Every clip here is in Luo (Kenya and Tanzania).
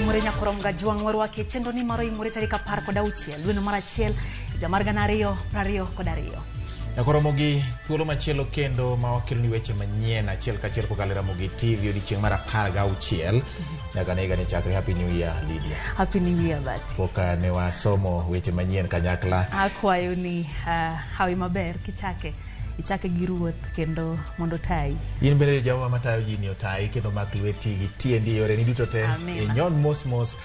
imore nyakorom ga juang warwake chendo ni maro imore tarika par kod auchiel dwe mar achiel higa mar 2022. Ramogi thuolo machielo kendo ma wakelo ni weche manyien achiel kachiel kokalo Ramogi TV odiochieng' mar 16 nyaka nega ne chakre. Happy New Year Lydia. Happy New Year Bati. Poka ne wasomo weche manyien kanyakla. Akwayo ni hawi maber kichake ichake gi ruoth kendo mondo tai. In bende jawa matayo ji ni otai kendo mak lweti gi tiendi yore ni duto te nyon mos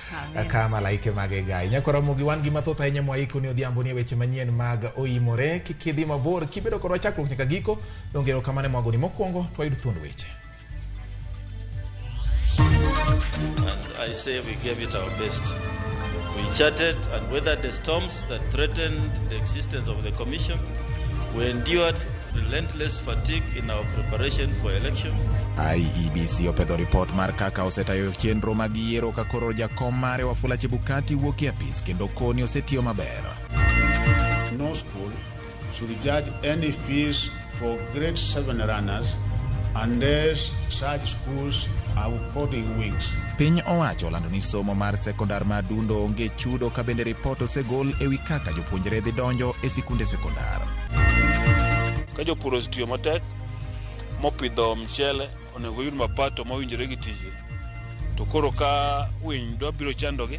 kama laike mage gai. Nyakoromo gi wan gi mathoth ahinya mwaiko ni odhiambo ni weche manyien mag oimore kikidhi mabor kibedo korwa chakruok nyaka giko dongero kamane mwago ni mokwongo twayud thuond weche. And I say we gave it our best. We chatted and weathered the storms that threatened the existence of the commission. We endured relentless fatigue in our preparation for election. IEBC opedho report mar kaka osetayo chenro mag yiero ka koro jakom mare Wafula Chebukati wuok e apis kendo koni osetiyo maber. No school should judge any fees for grade 7 runners unless such schools are coding wings. Piny owacho lando ni somo mar sekondar ma Dundo onge chudo ka bende report osegol ewi kaka jopuonjre dhi donjo e sikunde sekondar. Ka jopur osetiyo matek mopidho mchele onego yud mapato mowinjore gi tije, to koro ka winy dwa biro chandogi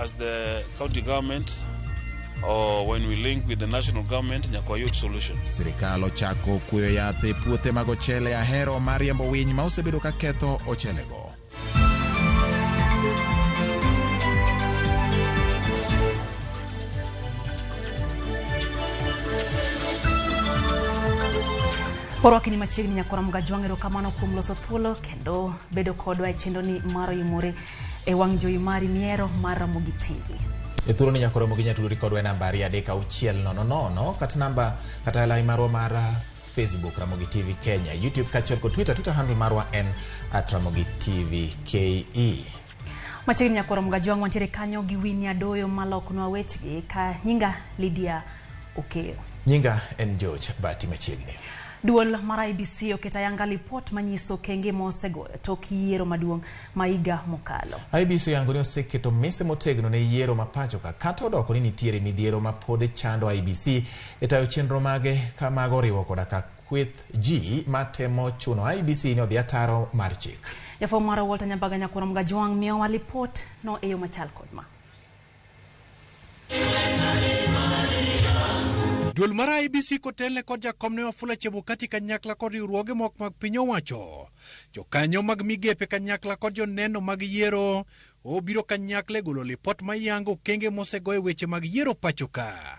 as the county government or when we link with the national government nyaka yud solution. Sirikal ochako kuyo yath e puothe mag ochele ahero mar riembo winy ma osebedo ka ketho ochelego. Orwakini machiegni nyakorom ga juang'ero kamano kuom loso thuolo kendo bedo kodwa e chendo ni maro imore e wang' jowi mari miero mar Ramogi TV. E thuolo ni nyakoromo gi nyatudori kodwa e namba 3600 kata namba kata line marwa mar Facebook Ramogi TV Kenya, YouTube kachiel kod Twitter handle marwa en @RamogiTVKE. Machiegni nyakorom ga juang' wantiere kanyo gi Winnie Adoyo maloknwa wechegi ka nyinga Lydia Okeyo. Nyinga en George Bati machiegni. Duol mar IEBC oketa yanga report manyiso kenge mosegoyo tok yiero maduong' ma higa mokalo. IEBC yango ni oseketo mise motegno ne yiero mapacho ka kata odoko ni nitiere midhiero ma pod chando IEBC e tayo chenro mage ka mago riwo koda ka kweth ji matemo chuno IEBC ni odhi ataro mar chik. Jafwambo mar Walter Nyambaga nyakorom ga juang' miyowa report no eyo machal kod ma. Duol mar IEBC kotelne kod jakom ne Wafula Chebukati kanyakla kod riwruoge mok mag piny owacho. Jokanyo mag migepe kanyakla kod joneno mag yiero obiro kanyakla e golo lipot mayango kenge mosegoye weche mag yiero pachoka.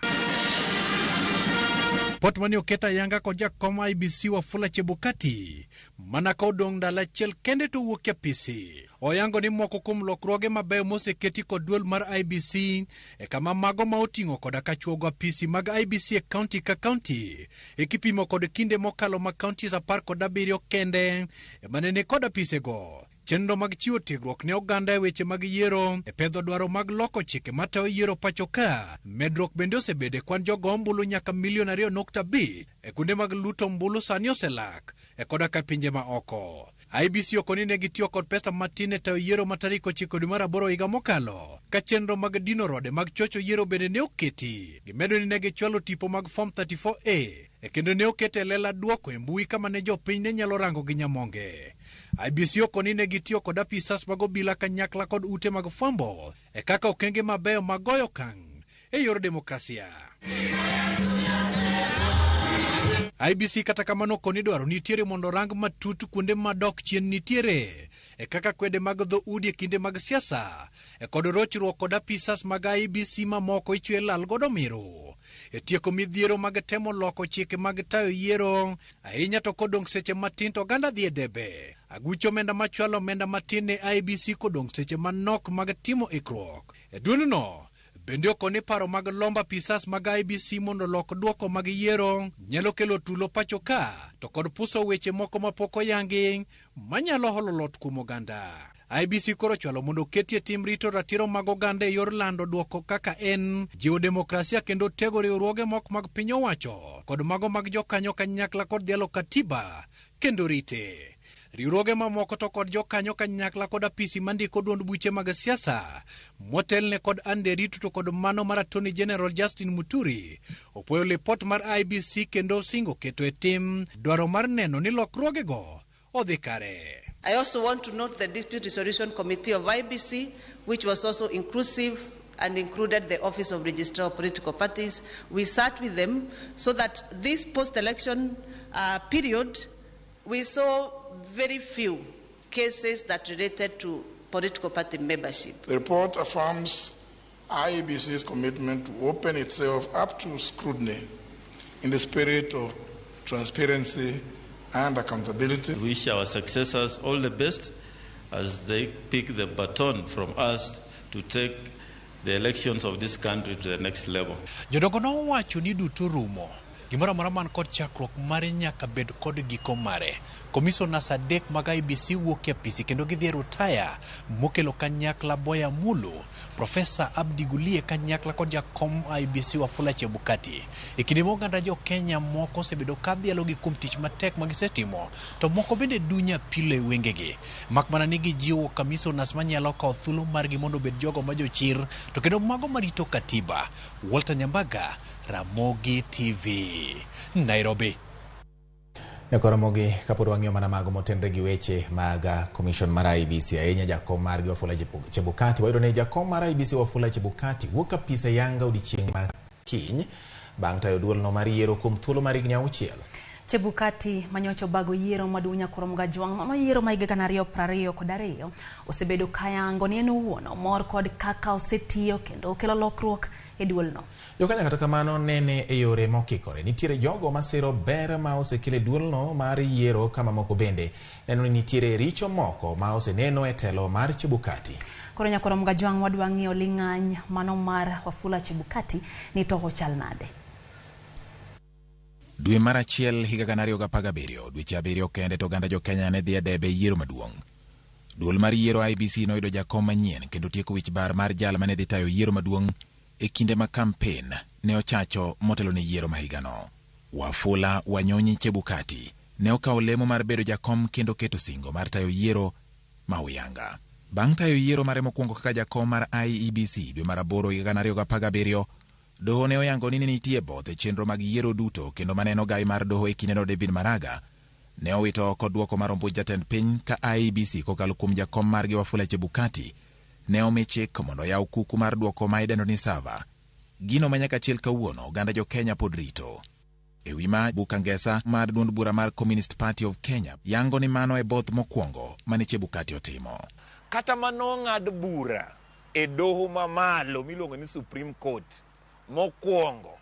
Pot mani oketa yanga kod jakom IEBC Wafula Chebukati mana ka odong' ndalo achiel kende to wuok e apisi. Oyango ni moko kuom lokruoge mabeyo moseketi kod duol mar IEBC e kama mago ma oting'o koda ka chuogo apisi mag IEBC e kaunti ka kaunti e kipimo kod kinde mokalo ma kaunti 17 kende manene kod apisego. Chenro mag chiwo tiegruok ne oganda e weche mag yiero e pedho dwaro mag loko chike matayo yiero pachoka. Medruok bende osebede kwan jogo ombulu nyaka 2.5 e kunde mag luto ombulu sani oselak e koda ka pinje ma oko. IEBC okoni ne gitiyo kod pesa matin e tayo yiero ma tarik 9 dwe mar 8 higa mokalo. Ka chenro mag dino rode mag chocho yiero bende ne oketi. Gimedo ni ne gichwalo tipo mag Form 34A e kendo ne okete lela duoko e mbui kama ne jopiny ne nyalo rango gi nyamonge. IEBC okoni ne gitiyo kod apisas mag obila kanyakla kod ute mag fwambo e kaka okenge mabeyo magoyo kang' e yor demokrasia. IEBC kata kamano koni dwaro nitiere mondo rang matut kuonde madok chien nitiere e kaka kwede mag dho udi e kinde mag siasa e kod rochruok kod apisas mag IEBC mamoko ichwe lal godo miru e tieko midhiero mag temo loko chike mag tayo yiero ahinya to kodong' seche matin to ganda dhi e debe. Agucho omenda machwalo omenda matin ne IEBC kodong' seche manok mag timo ikruok e duonno. Bende okoni paro mag lomba pisas mag IEBC mondo lok duoko mag yiero nyalo kelo tulo pachoka to kod puso weche moko mapok oyangi manyalo holo lot kuom oganda. IEBC koro chwalo mondo ketie tim rito ratiro mag oganda e yor lando duoko kaka en jiwo demokrasia kendo tego riwruoge mok mag piny owacho kod mago mag jokanyo kanyakla kod dhialo katiba kendo rite. Riwruoge mamoko to kod jokanyo kanyakla kod apisi mandiko duond buche mag siasa motelne kod Anderito to kod mano mar Attorney General Justin Muturi opwoyo lipot mar IBC kendo singo keto e tim dwaro mar neno ni lokruogego odhi kare. I also want to note the Dispute Resolution Committee of IBC, which was also inclusive and included the Office of Registrar of Political Parties. We sat with them so that this post-election period, we saw very few cases that related to political party membership. The report affirms IEBC's commitment to open itself up to scrutiny in the spirit of transparency and accountability. We wish our successors all the best as they pick the baton from us to take the elections of this country to the next level. Jodogo nowacho ni duto rumo gimoro amora man kod chakruok mare nyaka bed kod giko mare. Commissioners adek mag IBC wuok e apisi kendo gidhi rutaya mokelo kanyakla Boya Mulu, Profesa Abdi Gulie kanyakla kod jakom IBC Wafula Chebukati. E kinde moganda jo Kenya moko osebedo kadhialo gi kuom tich matek magisetimo, to moko bende dunya pile wengegi. Makmana ni gijiwo commissioners manyalo kawo thuolo margi mondo obed jogo ma jochir to kendo mago marito katiba. Walter Nyambaga, Ramogi TV, Nairobi. Ramogi kapod wang'iyo mana mago motenre gi weche mag Commission mar IBC ahinya jakom margi Wafula Chebukati. Wayudo ne jakom mar IBC Wafula Chebukati wuok apisa yanga odiechieng' ma kiny bang' tayo duolno mar yiero kuom thuolo mar higni 6. Chebukati manyocho bago yiero madunya Koromoga Jwang' ma yiero ma higa 2022 osebedo kayango ni en owuon mor kod kaka osetiyo kendo okelo lokruok e duolno. Jokanya kata kamano nene e yore mokikore. Nitiere jogo masiro ber ma osekele duolno mar yiero kama moko bende neno ni nitiere richo moko ma oseneno e telo mar Chebukati. Koro Koromoga Jwang' wadwa ng'iyo ling'any mano mar Wafula Chebukati ni to chal nade. Dwe mar achiel higa 2017, dweche 7 kende to ganda jo Kenya ne dhi debe yiero maduong'. Duol mar yiero IBC noyudo jakom manyien kendo tieko wich bar mar jal mane dhi tayo yiero maduong' e kinde ma campaign ne ochacho motelo ne yiero ma higano. Wafula Wanyonyi Chebukati ne okawo lemo mar bedo jakom kendo keto singo mar tayo yiero ma uyanga. Bang' tayo yiero mare mokwongo kaka jakom mar IEBC dwe mar 8 higa 2017, doho ne oyango ni nitie bodhe chenro mag yiero duto kendo maneno gai mar doho e kindeno David Maraga ne owito oko duoko mar ombuch jatend piny ka IEBC kokalo kuom jakom margi Wafula Chebukati ne omi chik mondo yaw kuku mar duoko ma idendo ni sava. Gino manyaka chiel kawuono oganda jo Kenya pod rito. Ewi ma buka ngesa mar duond bura mar Communist Party of Kenya yango ni mano e both mokwongo mane Chebukati otimo. Kata mano ng'ad bura e doho mamalo miluongo ni Supreme Court mokwongo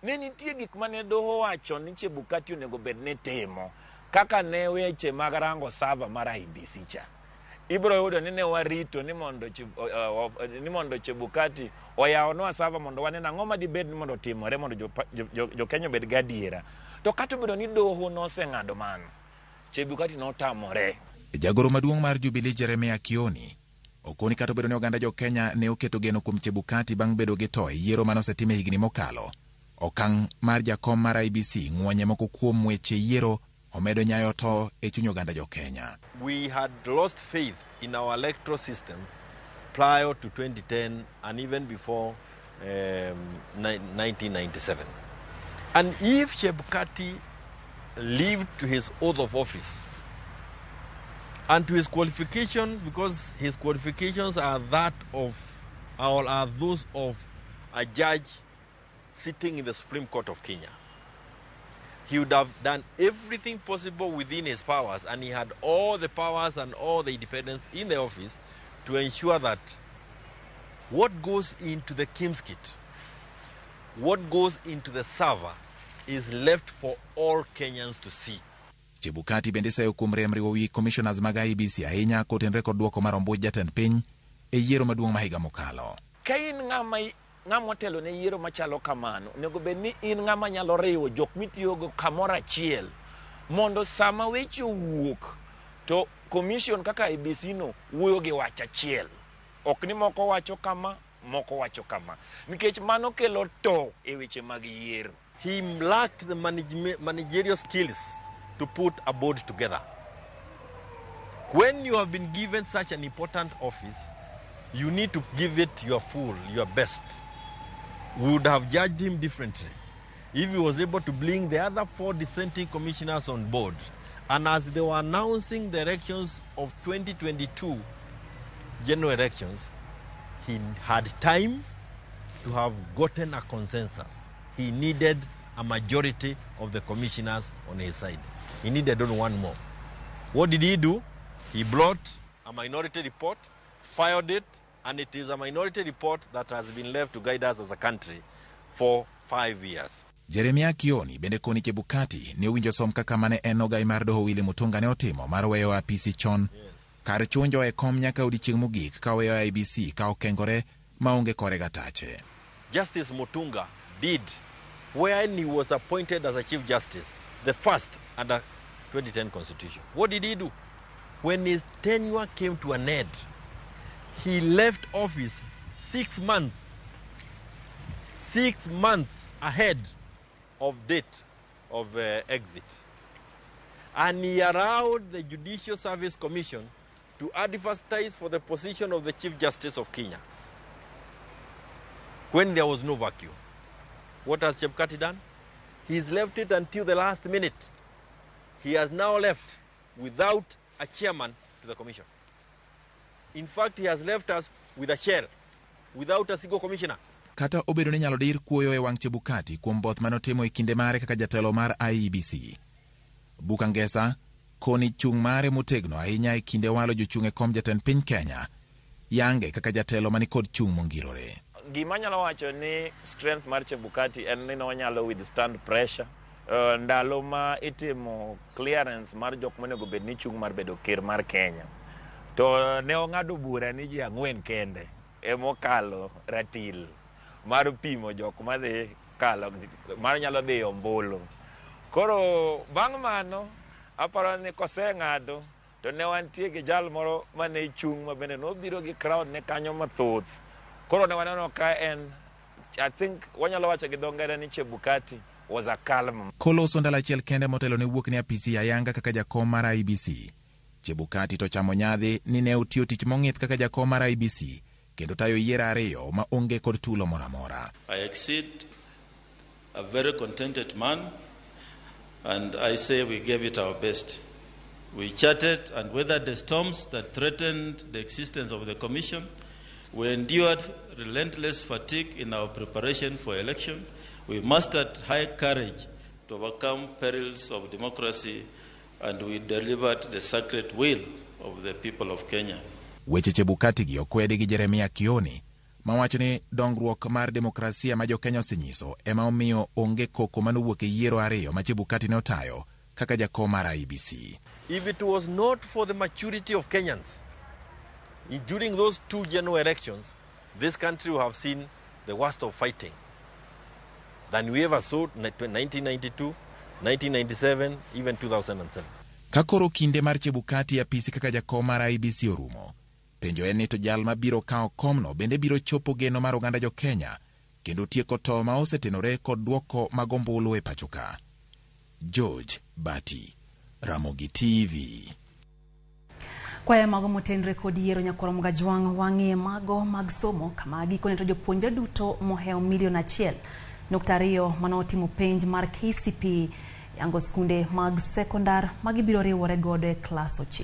ne nitie gik mane doho wacho ni Chebukati onego bed ne timo kaka ne weche mag rango sava mar IBC cha. Ibro yudo ni ne warito ni mondo Chebukati oyawonwa sava mondo wanena ng'oma dibed ni mondo timore mondo jo Kenya bed gadiera. To kata bedo ni doho noseng'ado mano, Chebukati notamore. Jagoro maduong' mar Jubilee Jeremiah Kioni okoni kata bedo ni oganda jo Kenya ne oketo geno kuom Chebukati bang' bedo gi to yiero manosetime higni mokalo. Okang' mar jakom mar IBC ng'wonye moko kuom weche yiero omedo nyayo to e chuny oganda jo Kenya. We had lost faith in our electoral system prior to 2010 and even before 1997. And if Chebukati lived to his oath of office and to his qualifications, because his qualifications are those of a judge sitting in the Supreme Court of Kenya, he would have done everything possible within his powers, and he had all the powers and all the independence in the office to ensure that what goes into the Kim's kit, what goes into the server, is left for all Kenyans to see. Chebukati bende sayo kuom riemriwo wi commissioners mag IBC ahinya kotenre kod duoko mar ombuch jatend piny e yiero maduong' ma higa mokalo. Ka in ng'ama telo ne yiero machalo kamano, nego bed ni in ng'ama nyalo riwo jok mitiyogo kamoro achiel mondo sama weche wuok to commission kaka IBC no wuoyo gi wach achiel. Ok ni moko wacho kama, moko wacho kama. Nikech mano kelo to e weche mag yiero. He lacked the managerial skills to put a board together. When you have been given such an important office, you need to give it your full, your best. We would have judged him differently if he was able to bring the other 4 dissenting commissioners on board. And as they were announcing the elections of 2022 general elections, he had time to have gotten a consensus. He needed a majority of the commissioners on his side. He needed only one more. What did he do? He brought a minority report, filed it, and it is a minority report that has been left to guide us as a country for 5 years. Jeremia Kioni bende koni Chebukati ne owinjo som kaka mane en ogai mar doho Willy Mutunga ne otimo mar weyo apisi chon. Kar chunjo e kom nyaka odiechieng' mogik ka weyo IBC ka okengore maonge kore gatache. Justice Mutunga did when he was appointed as a Chief Justice, the first under 2010 Constitution. What did he do? When his tenure came to an end, he left office 6 months ahead of date of exit. And he allowed the Judicial Service Commission to advertise for the position of the Chief Justice of Kenya when there was no vacuum. What has Chebukati done? He's left it until the last minute. He has now left without a chairman to the commission. In fact, he has left us with a chair, without a single commissioner. Kata obedo ni nyalo dir kuoyo e wang' Chebukati kuom both manotimo e kinde mare kaka jatelo mar IEBC. Buka Ngesa koni chung' mare motegno ahinya e kinde walo jochung' e kom jatend piny Kenya yange kaka jatelo mani kod chung' mongirore. Gima nyalo wacho ni strength mar Chebukati en ni onyalo withstand pressure. Ndalo ma itimo clearance mar jok monego bed ni chung' mar bedo ker mar Kenya. To ne ong'ado bura ni ji 4 kende emokalo ratil mar pimo jok madhi kalo mar nyalo dhi ombulu. Koro bang' mano aparo ni koseng'ado to ne wantie gi jal moro mane chung' ma bende nobiro gi crowd ne kanyo mathoth. Koro ne waneno ka en, I think wanyalo wacho gi dho ngere ni Chebukati was a calm. Koloso ndalo achiel kende motelo ne wuok ni apisi ayanga kaka jakom mar IBC. Chebukati to chamo nyadhi ni ne otiyo tich mong'ith kaka jakom mar IBC kendo tayo yiero 2 ma onge kod tulo moramora. I exceed a very contented man, and I say we gave it our best. We chatted and weathered the storms that threatened the existence of the commission. We endured relentless fatigue in our preparation for election. We mustered high courage to overcome perils of democracy, and we delivered the sacred will of the people of Kenya. Weche Chebukati gi okwede gi Jeremia Kioni mawacho ni dongruok mar demokrasia ma jo-Kenya osenyiso ema omiyo onge koko manowuok e yiero 2 ma Chebukati ne otayo kaka jakom mar IBC. If it was not for the maturity of Kenyans, during those 2 general elections, this country would have seen the worst of fighting than we ever saw in 1992, 1997, even 2007. Kakoro kinde mar Chebukati apisi kaka jakom mar IBC orumo, penjo en ni to jal mabiro kao komno bende biro chopo geno mar oganda jo-Kenya kendo tieko to ma osetenore kod duoko mag ombulu e pachoka. George Bati, Ramogi TV. Kwaya mago motenre kod yiero nyakoromo gajwang' wang'ie mago mag somo kama gikone to jopuonjre duto moheo 1.2 manotimo penj mar KCPE yango skunde mag sekondar magibiro riwore godo e klas 9.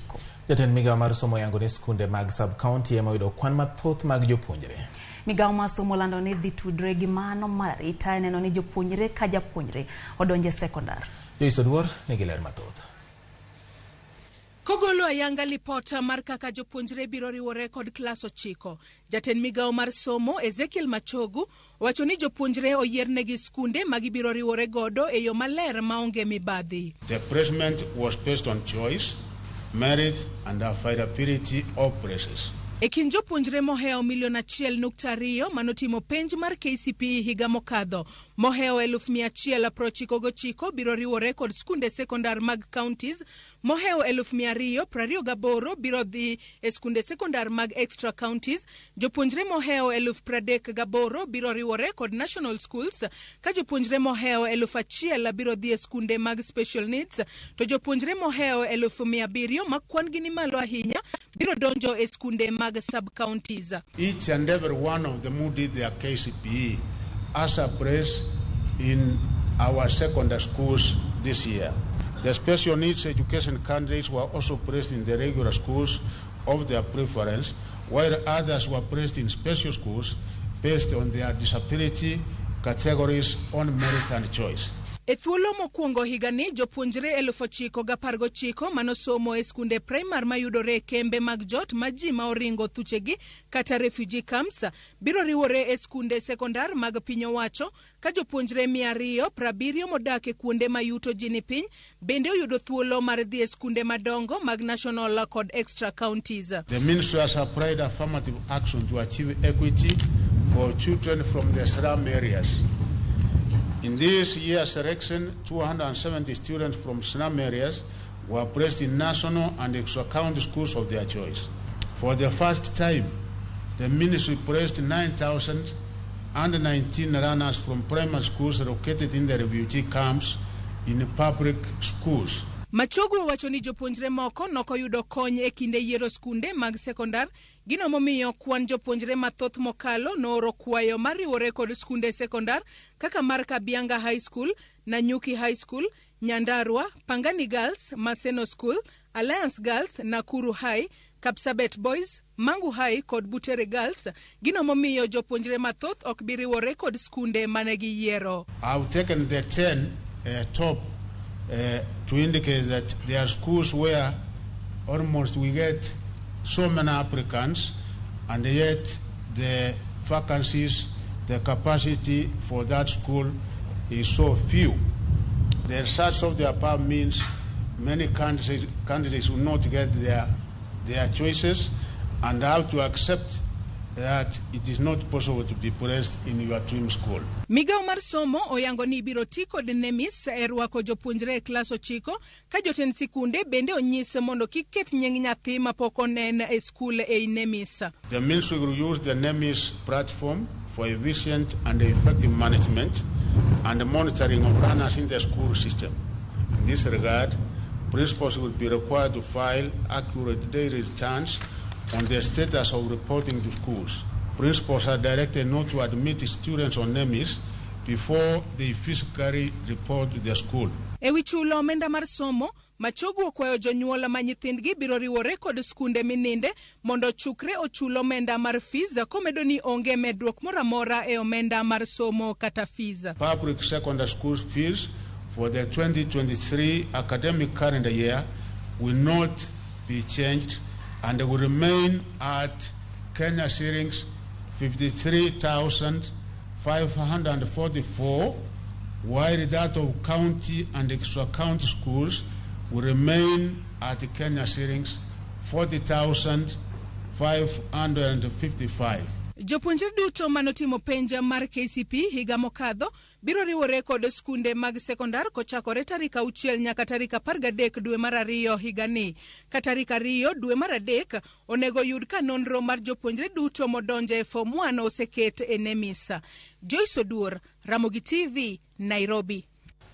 Jatend migawo mar somo yango ni skunde mag sub-county ema oyudo kwan mathoth mag jopuonjre. Migawo mar somo lando ni dhi tudre gi mano mar rita neno ni jopuonjre ka japuonjre odonje sekondar. Joyce Oduor nigi ler mathoth. Kogolo ayanga lipota mar kaka jopuonjre biro riwore kod klas 9, jatend migawo mar somo Ezekiel Machogu wacho ni jopuonjre oyiernegi skunde magibiro riwore godo e yo maler maonge mibadhi. The placement was based on choice, merit and affordability of places. E kind jopuonjre moheo 1.2 manotimo penj mar KCPE higa mokadho, moheo 199 biro riwore kod skunde sekondar mag counties, moheo 228 biro dhi e skunde sekondar mag extra counties, jopuonjre moheo 38 biro riwore kod national schools, ka jopuonjre moheo 1000 biro dhi e skunde mag special needs, to jopuonjre moheo 700 ma kwan gi ni malo ahinya biro donjo e skunde mag sub-counties. Each and every one of them who did their KCPE as a press in our secondary schools this year. The special needs education candidates were also placed in the regular schools of their preference, while others were placed in special schools based on their disability categories on merit and choice. E thuolo mokwongo higani, jopuonjre 919 manosomo e skunde primar mayudore kembe mag jot ma ji ma oringo thuchegi kata refugee camps biro riwore e skunde sekondar mag piny owacho, ka jopuonjre 270 modak e kuonde mayuto ji ni piny bende oyudo thuolo mar dhi e skunde madongo mag national kod extra counties. The ministry has applied affirmative action to achieve equity for children from the slum areas. In this year's selection, 270 students from slum areas were placed in national and extra-county schools of their choice. For the first time, the ministry placed 9,019 runners from primary schools located in the refugee camps in public schools. Machogu owacho ni jopuonjre moko nokoyudo kony e kinde yiero skunde mag sekondar, gino momiyo kwan jopuonjre mathoth mokalo nooro kwayo mariwore kod skunde sekondar kaka mar Kabianga High School, Nanyuki High School, Nyandarua, Pangani Girls, Maseno School, Alliance Girls, Nakuru High, Kapsabet Boys, Mangu High kod Butere Girls, gino momiyo jopuonjre mathoth ok biriwore kod skunde manegi yiero. I've taken the 10 top to indicate that there are schools where almost we get so many applicants and yet the vacancies, the capacity for that school is so few. The results of the above means many candidates will not get their choices and have to accept that it is not possible to be placed in your dream school. Migao mar somo oyango ni biro ti kod NEMIS e rwako jopuonjre e klas 9 ka jotend sikunde bende onyis mondo kik ket nying nyathi mapok onen e skul e NEMIS. The ministry will use the NEMIS platform for efficient and effective management and monitoring of runners in the school system. In this regard, principals will be required to file accurate daily returns on the status of reporting to schools. Principals are directed not to admit students on NEMIS before they physically report to the school. Ewi chulo omenda mar somo, Machogu okwayo jonyuol ma nyithindgi biro riwore kod skunde mininde mondo chukre ochulo omenda mar fees komedo ni onge medruok moramora e omenda mar somo kata fees. Public secondary school fees for the 2023 academic calendar year will not be changed and will remain at Kenya shillings 53,544, while that of county and extra-county schools will remain at Kenya shillings 40,555. Jopuonjre duto manotimo penja mar KCPE higa mokadho biro riwore kod skunde mag sekondar kochakore tarik 6 nyaka tarik 13 dwe mar 2 higani. Ka tarik 2 dwe mar 3 onego yud ka nonro mar jopuonjre duto modonje e form 1 oseket e NEMIS. Joyce Odur, Ramogi TV, Nairobi.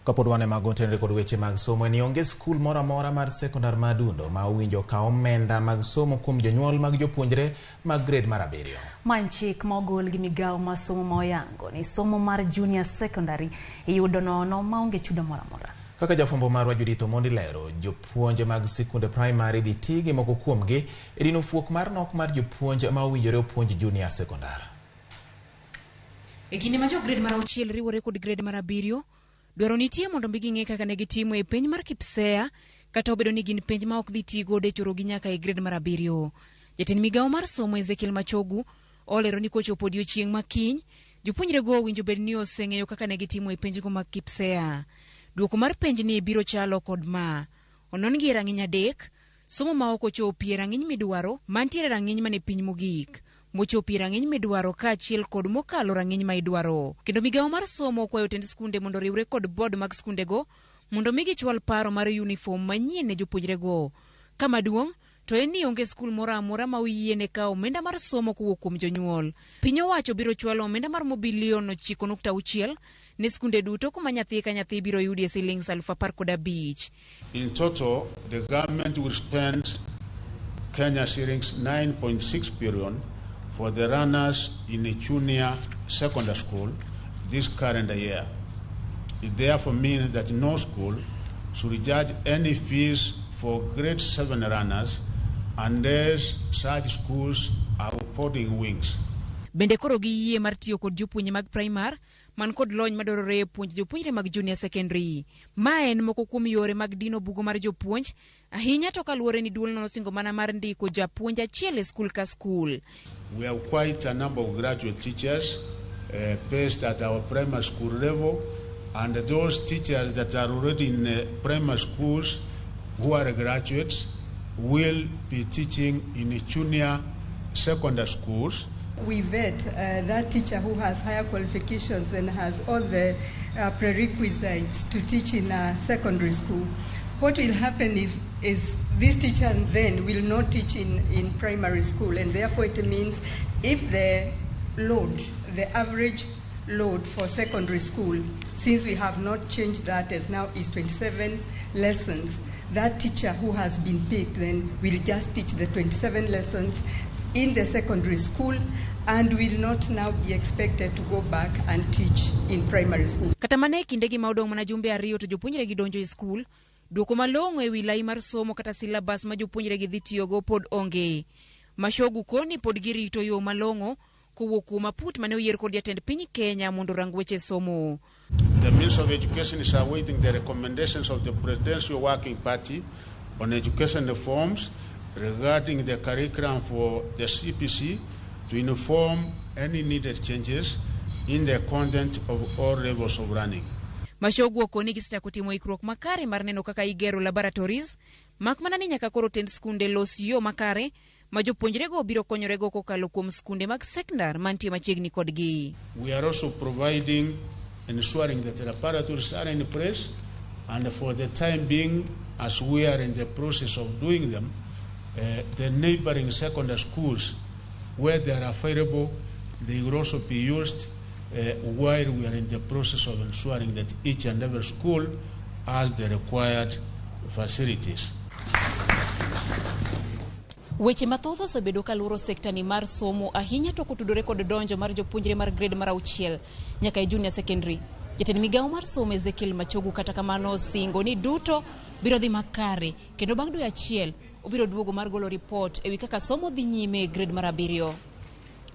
Kapod wane magontenre kod weche mag somo ni onge skul mora mora mar sekondar madundo ma owinjo ka omenda mag somo kuom jonyuol mag jopuonjre mag grade mar 7. Manchik mogol gi migao ma somo ma oyango ni somo mar junior secondary iyudo nono ma onge chudo mora mora. Kaka jafombo marwa Judith Omondi lero, jopuonje mag sikunde primary dhi tigi moko kuomgi rino fuok mar nok mar jopuonje ma owinjore opuonj junior secondary. E kinde ma jo grade mar 6 riwore kod grade mar 7, dwaro nitie mondo ging'e kaka ne gitimo e penj mar KPSEA kata obedo ni gin penj ma ok dhi tigo de choro gi nyaka e grade mar 7. Jatend migao mar somo Ezekiel Machogu olero ni kochopo odiechieng' makiny jopuonjre go winjo bed ni oseng'eyo kaka ne gitimo e penj go mag KPSEA. Duoko mar penj ni biro chalo kod ma onon gi rang'iny 3, somo ma ok ochopie rang'iny midwaro mantiere rang'iny mane piny mogik mochopie rang'iny midwaro kaachiel kod mokalo rang'iny ma idwaro. Kendo migawo mar somo kwayo tend skunde mondo riwre kod bod mag skundego mondo mi gichwal paro mar uniform manyien ne jopuonjrego. Kama duong' to en ni onge skul moro amora ma oyiene kawo omenda mar somo kowuok kuom jonyuol. Piny owacho biro chwalo omenda mar mobilion 9.6 ne skunde duto kuma nyathi ka nyathi biro yudie silings 15,000. In total, the government will spend Kenya shillings 9.6 billion for the runners in a junior secondary school this calendar year. It therefore means that no school should charge any fees for grade 7 runners unless such schools are reporting wings. Bende koro giyie mar tiyo kod jopuonje mag primar man kod lony madwarore e puonj jopuonjre mag junior secondary. Ma en moko kuom yore mag dino bugo mar jopuonj, ahinya to kaluwore ni duol nosingo mana mar ndiko japuonj achiel e skul ka skul. We have quite a number of graduate teachers based at our primary school level, and those teachers that are already in primary schools who are graduates will be teaching in junior secondary schools. We vet that teacher who has higher qualifications and has all the prerequisites to teach in a secondary school. What will happen is this teacher then will not teach in primary school, and therefore it means if the load, the average load for secondary school, since we have not changed that as now is 27 lessons, that teacher who has been picked then will just teach the 27 lessons in the secondary school and will not now be expected to go back and teach in primary school. Kata mane kindegi ma odong' mana jumbe ariyo to jopuonjre gi donjo e skul, duoko malong'o e wi lai mar somo kata syllabus ma jopuonjre gi dhi tiyogo pod onge. Mashogu koni pod girito yo malong'o kowuok kuom aput mane oyier kod jatend piny Kenya mondo rang weche somo. The Minister of Education is awaiting the recommendations of the Presidential Working Party on education reforms regarding the curriculum for the CPC to inform any needed changes in the content of all levels of learning. Mashogu okoni gisechako timo ikruok makare mar neno kaka igero laboratories, mak mana ni nyaka koro tend skunde los yo makare ma jopuonjrego biro konyorego kokalo kuom skunde mag sekondar mantie machiegni kodgi. We are also providing ensuring that the laboratories are in place, and for the time being, as we are in the process of doing them, the neighboring secondary schools where they are available, they will also be used while we are in the process of ensuring that each and every school has the required facilities. Weche mathoth osebedo kaluoro sekta ni mar somo ahinya to kotudore kod donjo mar jopuonjre mar grade mar 6 nyaka e junior secondary. Jatend migawo mar somo Ezekiel Machogu kata kamano singo ni duto biro dhi makare kendo bang' dwe achiel obiro duogo mar golo report ewi kaka somo dhi nyime grade mar 7.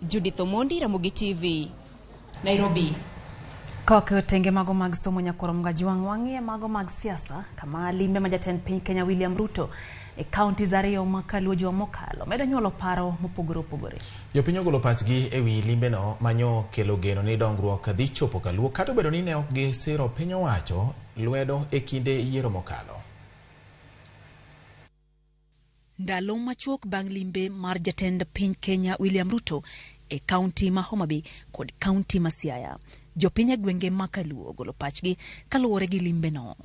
Judith Omondi, Ramogi TV, Nairobi. Kok tenge mago mag somo nyakorom gajwang' wang'ie mago mag siasa kama limbe ma jatend piny Kenya William Ruto e counties ariyo makaluo juma mokalo medo nyuolo paro mopogore opogore. Jopiny ogolo pachgi ewi limbe no manyo kelo geno ni dongruok dhi chopo kaluo kata obedo ni ne ok gisiro piny owacho lwedo e kinde yiero mokalo. Ndalo machuok bang' limbe mar jatend piny Kenya William Ruto e county ma Homa Bay kod county ma Siaya, jopiny gwenge makaluo ogolo pachgi kaluwore gi limbe no.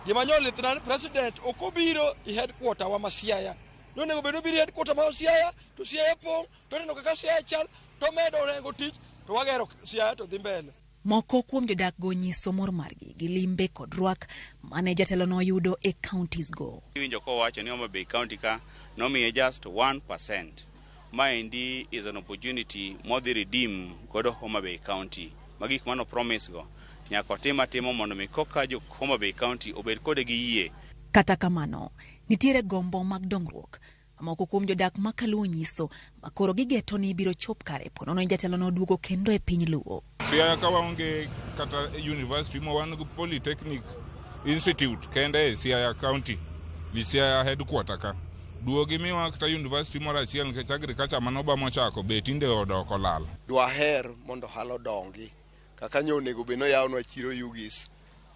Gimanyo Lieutenant President okobiro i headquarter wa Siaya. Nonego bedo biro headquarter ma Siaya to Siaya pong to neno kaka Siaya chal to medo rengo tich to wagero Siaya to dhi mbele. Moko kuom jodak go nyiso mor margi gi limbe kod rwak mane jatelo no yudo e counties go. Winjo ko wacho ni Homa Bay County ka nomiye just 1%. Maendi is an opportunity modhi redeem godo Homa Bay County. Magik mano promise go nyaka timo mondo mi koka jo Homa Bay County obed kode gi yie. Kata kamano nitiere gombo mag dongruok moko kuom jodak makaluo nyiso makoro gigeto ni biro chop kare ponono jatelo no duogo kendo e piny luo. Siaya ka waonge kata university mo wan go polytechnic institute kende e Siaya County li Siaya headquarter ka duogi miwa kata university moro achiel nikech agriculture manoba mochako be tinde odoko lal. Dwaher mondo halo dongi kaka nyonego beno yawno chiro Yugis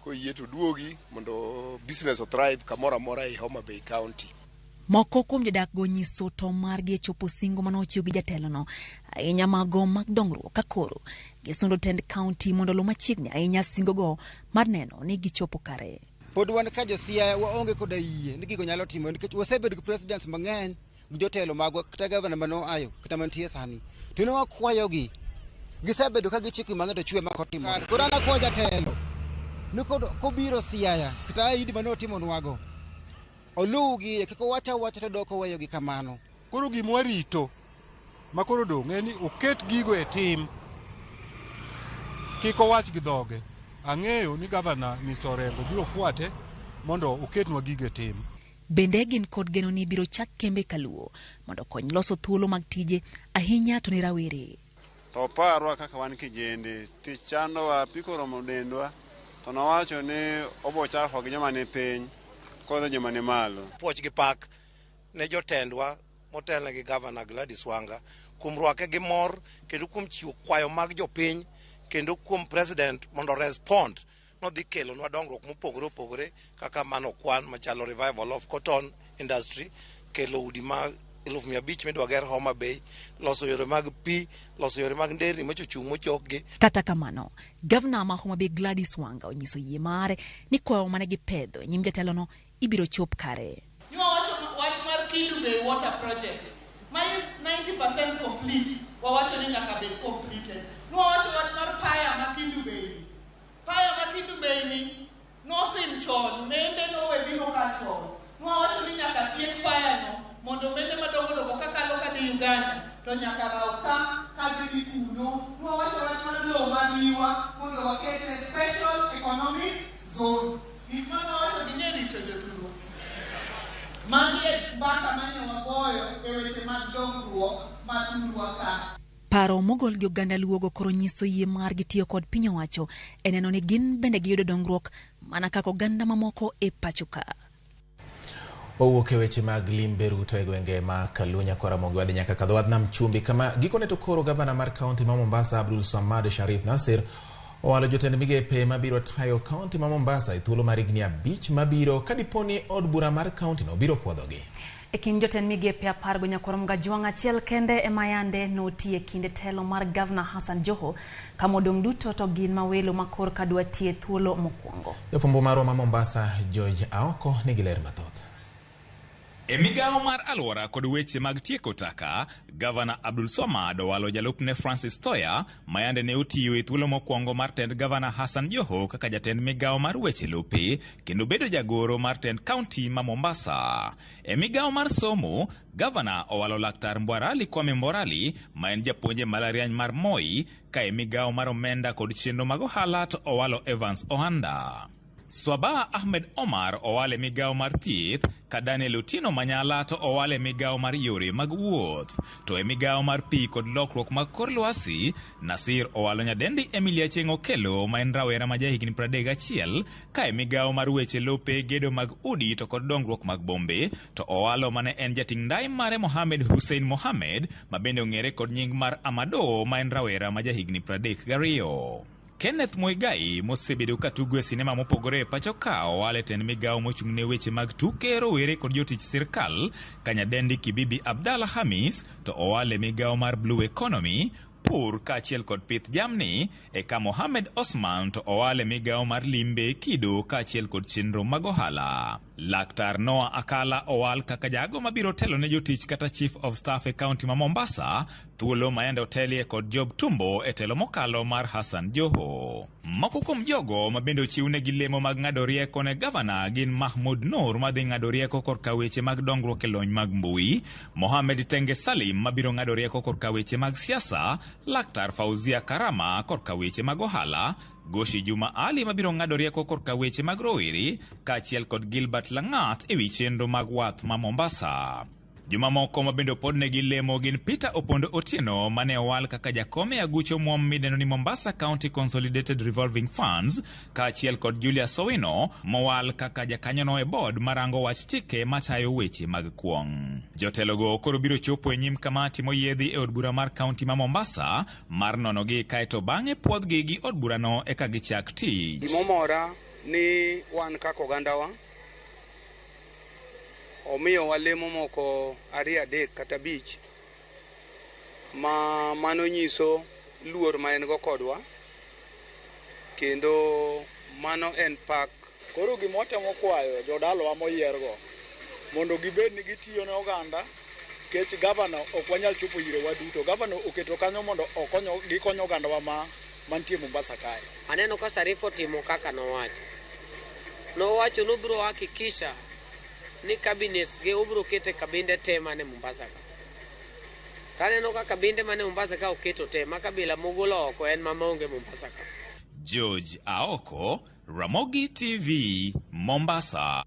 ko yie to duogi mondo business thrive kamora mora e Homa Bay County. Moko kuom jodak go nyiso to margi chopo singo manochiw gi jatelono ahinya mago mag dongruok ka koro gisundo tend county mondo lo machiegni ahinya singo go mar neno ni gichopo kare. Pod wan ka josia waonge koda yie ni gigo nyalo timo nikech wasebedo gi presidents mang'eny gi jotelo magwa kata gavana mano ayo kata mantie sani to ne wakwayogi gisebedo ka gichiko mang'eto chwe makotimo koro ana kwa jatelo ni kobiro Siaya kata idi mano timo nwago olugi kiko wacha to doko weyo gi kamano. Koro gimwa rito makoro dong' en ni oket gigo e tim kiko wach gi dhoge. Ang'eyo ni gavana Mr. Orengo biro fuate mondo oketnwa gigo e tim. Bende gin kod geno ni biro chak kembe kaluo mondo kony loso thuolo mag tije ahinya to ni rawere. To parwa kaka wan kijende tich chandowa pikoromo dendwa to nawacho ni obochako gi joma ni piny kod joma ni malo. Puoch gi pak ne jotendwa motelne gi Governor Gladys Wanga kuom rwake gi mor kendo kuom chiwo kwayo mag jopiny kendo kuom president mondo respond no dhi kelo nwa dongruok mopogore opogore kaka mano kwan machalo revival of cotton industry, kelo udi mag 500,000 midwa ger Homa Bay, loso yore mag pi, loso yore mag nderni mochuchung' mochokgi. Kata kamano, Governor ma Homa Bay Gladys Wanga onyiso yie mare ni kwayo mane gipedho nyim jatelono ibiro chop kare. Wach mar Kindu Bay water project ma is 90% complete wawacho ni nyaka bed completed. Wawacho wach mar paya ma Kindu Bay. Paya ma Kindu Bay ni nosin chon nende nowe biro ka chon. Wawacho ni nyaka tiek paya no mondo mende madongo kaka loka di Uganda to nyaka rauka kadhi kuno. Wawacho wach mar lowo mar Liwa mondo wakete special economic zone. Gimano wacho ginyeri to jotugo. Magi mbaka manyo wagoyo e weche mag dongruok mathurwa ka. Paro mogol gi oganda luogo koro nyiso yie mar gitiyo kod piny owacho e neno ni gin bende giyudo dongruok mana kaka oganda mamoko e pachoka. Owuok e weche mag limbe ruto e gwenge ma Kalunya kora mogwadi nyaka kadhowadh nam chumbi kama gikone to koro gavana mar kaunti ma Mombasa Abdul Samad Sharif Nasir owalo jotend migepe mabiro tayo kaunti ma Mombasa e thuolo mar higni 5 mabiro kadiponi od bura mar kaunti no biro puodhogi. E kind jotend migepe 10 Nyakorom Gajwang' achiel kende e mayande notie kinde telo mar Governor Hassan Joho kamodong' duto to gin mawelo makor kadwa tie thuolo mokwongo. Jofumbo marwa ma Mombasa George Aoko nigi ler mathoth. E migawo mar alwora kod weche mag tieko taka, Governor Abdul Samad owalo jalupne Francis Toya mayande ne otiyo e thuolo mokwongo mar tend Governor Hassan Joho kaka jatend migawo mar weche lope kendo bedo jagoro mar tend kaunti ma Mombasa. E migawo mar somo, Governor owalo laktar Mbwarali Kwame Mborali maen japuonje mbalariany mar Moi ka e migawo mar omenda kod chenro mag ohala to owalo Evans Ohanda. Swaba Ahmed Omar owale migawo mar thieth ka Daniel Otieno Manyala to owale migawo mar yore mag wuoth. To e migawo mar pi kod lokruok mag kor lwasi, Nasir owalo nyadendi Emilia Chengo Kelo ma en rawera ma jahigni 31 ka e migawo mar weche lope gedo mag udi to kod dongruok mag bombe to owalo mane en jating ndai mare Mohamed Hussein Mohamed ma bende ong'ere kod nying mar Amado ma en rawera ma jahigni 32. Kenneth Muigai mosebedo katugo e sinema mopogore e pachoka owale tend migawo mochung'ne weche mag tuke rowere kod jotich sirkal ka nyadendi Kibibi Abdalla Hamis to owale migawo mar Blue Economy pur kaachiel kod pith jamni eka Mohamed Osman to owale migawo mar limbe kido kaachiel kod chenro mag ohala. Laktar Noah Akala owal kaka jago mabiro telo ne jotich kata Chief of Staff e kaunti ma Mombasa thuolo mayande otelie kod Job Tumbo e telo mokalo mar Hassan Joho. Moko kuom jogo mabende ochiwne gi lemo mag ng'ado rieko ne gavana gin Mahmud Nur madhi ng'ado rieko korka weche mag dongruok e lony mag mbui, Mohamed Tenge Salim mabiro ng'ado rieko korka weche mag siasa, Laktar Fauzia Karama korka weche mag ohala, Goshi Juma Ali mabiro ng'ado rieko korka weche mag rowere kaachiel kod Gilbert Langat e wi chenro mag wath ma Mombasa. Juma moko mabende pod ne gi lemo gin Peter Opondo Otieno mane owal kaka jakome agucho muom mideno ni Mombasa County Consolidated Revolving Funds kaachiel kod Julia Sowino mowal kaka jakanyono e board marango wach chike matayo weche mag kuong'. Jotelogo koro biro chopo e nyim kamati moyiedhi e od bura mar kaunti ma Mombasa mar nonogi kaeto bang'e puodhgi gi od burano eka gichak tich. Gimomora ni wan kaka ogandawa omiyo walemo moko 2 3 kata 5 ma mano nyiso luor ma en go kodwa kendo mano en pak. Koro gimotemo kwayo jodalwa moyiergo mondo gibed ni gitiyo ne oganda, kech gavana ok wanyal chopo ire waduto. Gavana oketo kanyo mondo gikonyo oganda wa mantie Mombasa kae. Aneno ka Sarifo timo kaka nowacho nobiro hakikisha ni cabinets ge obiro kete kabinde te mane Mombasa ka. Taneno ka kabinde mane Mombasa ka oketo te makabila mogolo oko en maonge Mombasa ka. George Aoko, Ramogi TV, Mombasa.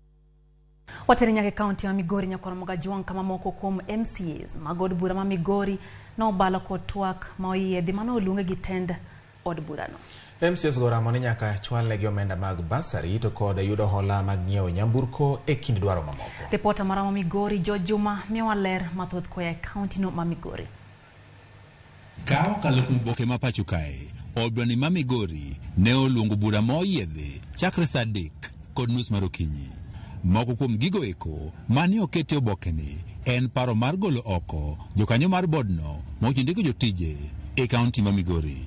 Wateri nyake kaunti ya Migori Nyakoromoga Juang kama moko kuom MCAs magod bura ma Migori no balo kod twak ma oyiedhi mano oluonge gi tend od burano. MCAs go ramo ni nyaka chwalnegi omenda mag basari to kod yudo hola mag nyiewo nyamburko e kind dwaro mamoko. Reporter maramo Migori Juma miyowa ler mathoth koya kaunti no ma Migori. Kao kalokum boke ma pacho kae, odwani ma Migori ne oluongo bura ma oyiedhi chakre saa 3 kod nus mar okinyi. Moko kuom gigo eko mani okete obokeni en paro mar golo oko jokanyo mar bodno mochindiko jotije e kaunti ma Migori.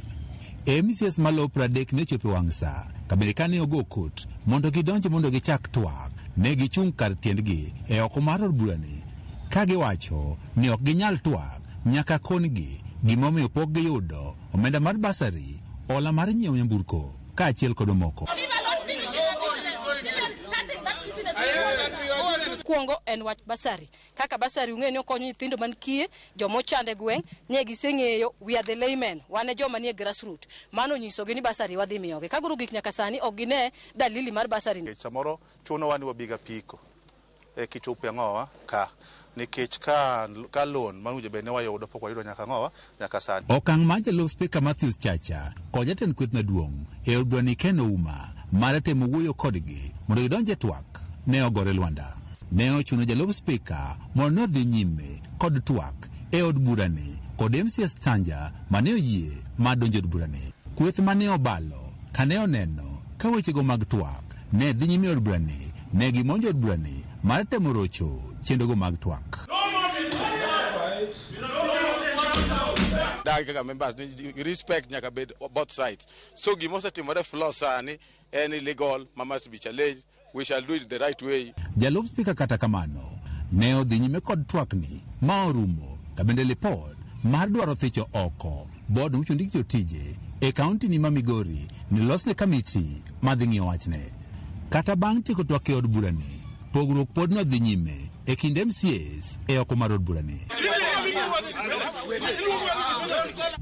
MCAs malo 30 ne chopo wangsa kabile kane ogo kot mondo gidonje mondo gichak twak ne gichung kar tiendgi e oko mar od burani ka giwacho ni ok ginyal twak nyaka kongi gimomiyo pok giyudo omenda mar basari ola mar nyiewo nyamburko kaachiel kod moko. Kuongo en wach basari. Kaka basari ung'e ni okonyo nyithindo man kie, jomo chande gweng, nye giseng'eyo we are the laymen, wane joma nie grassroots. Mano nyiso gi ni basari wadhi miyogi. Kaguru gik nyaka sani ok gine dalili mar basari. Samoro chuno wani wabiga piko e kichupe ng'owa ka nikech ka loan manuje bene wayudo pok wayudo nyaka ng'owa nyaka sani. Okang' ma jalup Speaker Matthews Chacha kod jatend kweth maduong' e od burani Ken Ouma mar temo wuoyo kodgi mondo gidonje twak ne ogore lwanda. Ne ochuno jalup Speaker mondo nodhi nyime kod twak e od burani kod MCAs tanja mane oyie ma donjo od burani. Kweth mane obalo kane oneno ka wechego mag twak ne dhi nyime od burani ne gimonjo od burani mar temo rocho chendogo mag twak. Kaka members respect nyaka bed both sides. So gimosetimore floor sani en illegal, must be challenged. We shall do it the right way. Jalup Speaker kata kamano ne odhi nyime kod twakni ma orumo kabende lipod mar dwaro thicho oko bod mochundik jotije e kaunti ni ma Migori ni losne kamiti madhi ng'iyo wachne. Kata bang' tieko twak e od burani, pogruok pod nodhi nyime e kind MCAs e oko mar od burani.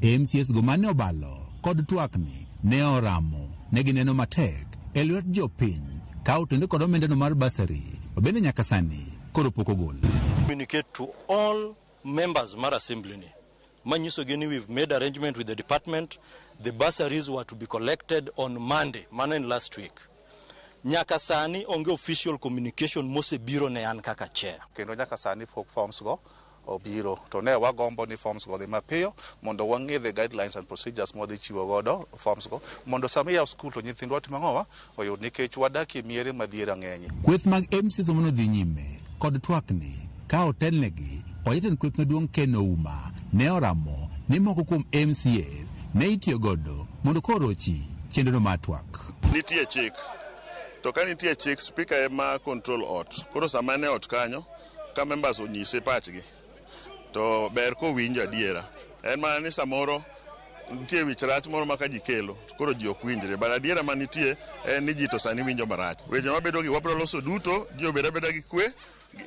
MCAs go mane obalo kod twakni ne oramo ne gineno matek e lwet jopiny ka utende kod omendano mar basari obende nyaka sani koro pok ogol. Communicate to all members mar assembly ni manyiso gini we've made arrangement with the department. The bursaries were to be collected on Monday, in last week. Nyaka sani onge official communication mose biro ne an kaka chair. Kendo nyaka sani folk forms go obiro to ne wagombo ni forms go dhi mapiyo mondo wang'e the guidelines and procedures modhi chiwo godo forms go mondo sami yaw skul to nyithindwa timo ng'owa oyud nikech wadak e miere madhiera ng'eny. Kweth mag MCAs mono dhi nyime kod twakni ka otelnegi jatend kweth maduong' Ken Ouma ne oramo ni moko kuom MCAs ne itiyo godo mondo korochi chendono mar twak. Nitie chik to ka nitie chik speaker ema control ot koro sama ne ot kanyo ka members onyise pachgi to ber ko winjo adiera en mana ni samoro nitie wich rach moro ma ka ji kelo koro ji ok winjre but adiera ma nitie en ni ji to sani winjo marach. Weche mabedo gi wabiro loso duto ji obed abeda gi kwe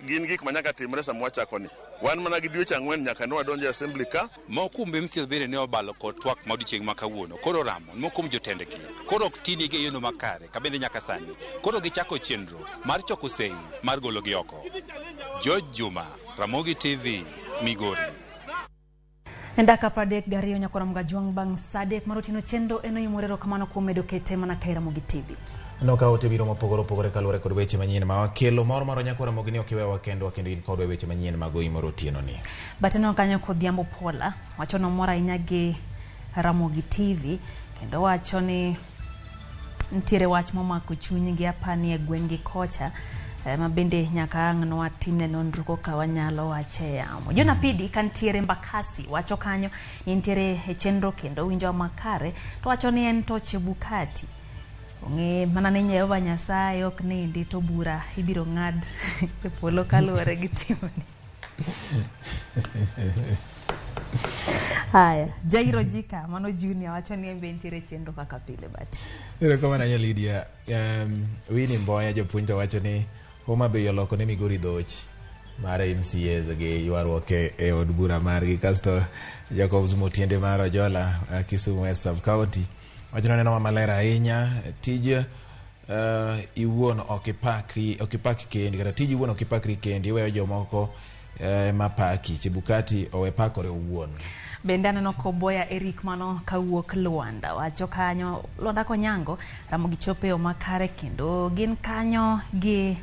gin gik manyaka timre sama wachako ni wan mana gi dweche 4 nyaka ne wadonjo assembly ka. Mokumbe MCAs bende ne obalo kod twak ma odiechieng' ma kawuono koro ramo mokum jotendgi koro ok tinigi e yono makare ka bende nyaka sani koro gichako chenro mar choko sei mar gologi oko. George Juma, Ramogi TV, Migori. Endaka pradek gariyo Nyakoromoga Juang bang' sadek marotino chendo eno yumorero kamano kuom medo kete mana kai Ramogi TV. Noka ote biro mopogore kalure kod weche manyien ma wakelo moro maro Nyakoromogi ni okiwewa kendo in kod weche manyien mag oimoro otieno ni. Bateno kanyo kod Dhiambo Pola wacho no mora inyagi Ramogi TV kendo wacho ni ntiere wach momako chunygi apani e gwengi kocha mabende nyaka ang'no watimne nonro koka wanyalo wache yamo. Jonapidi kantiere Mbakasi wacho kanyo nitiere e chenro kendo winjo makare to wacho ni en to Chebukati. Ong'e mana ni Jehova Nyasaye ok nindi to bura ibiro ng'ad e polo kaluwore gi timoni. Haya, Jairo Jika mano Junior wacho ni embe nitiere chenro kaka pile bati. Ero kama na Lydia, Winnie Mboya jopuonj to wacho ni Homa Bay oloko ne Migori dhoch mar MCAs gi ywaruok e od bura margi. Kasto Jacob Mutiende mar Ojola, Kisumu West Sub County wacho ni neno maler ahinya tij iwuon okipaki kendi kata tij iwuon okipakri kendi iweyo jomoko mapaki. Chebukati owe pakore owuon. Bende aneno Koboya Eric mano kawuok Luanda wacho kanyo Luanda Konyango Ramogi chope o makare kendo gin kanyo gi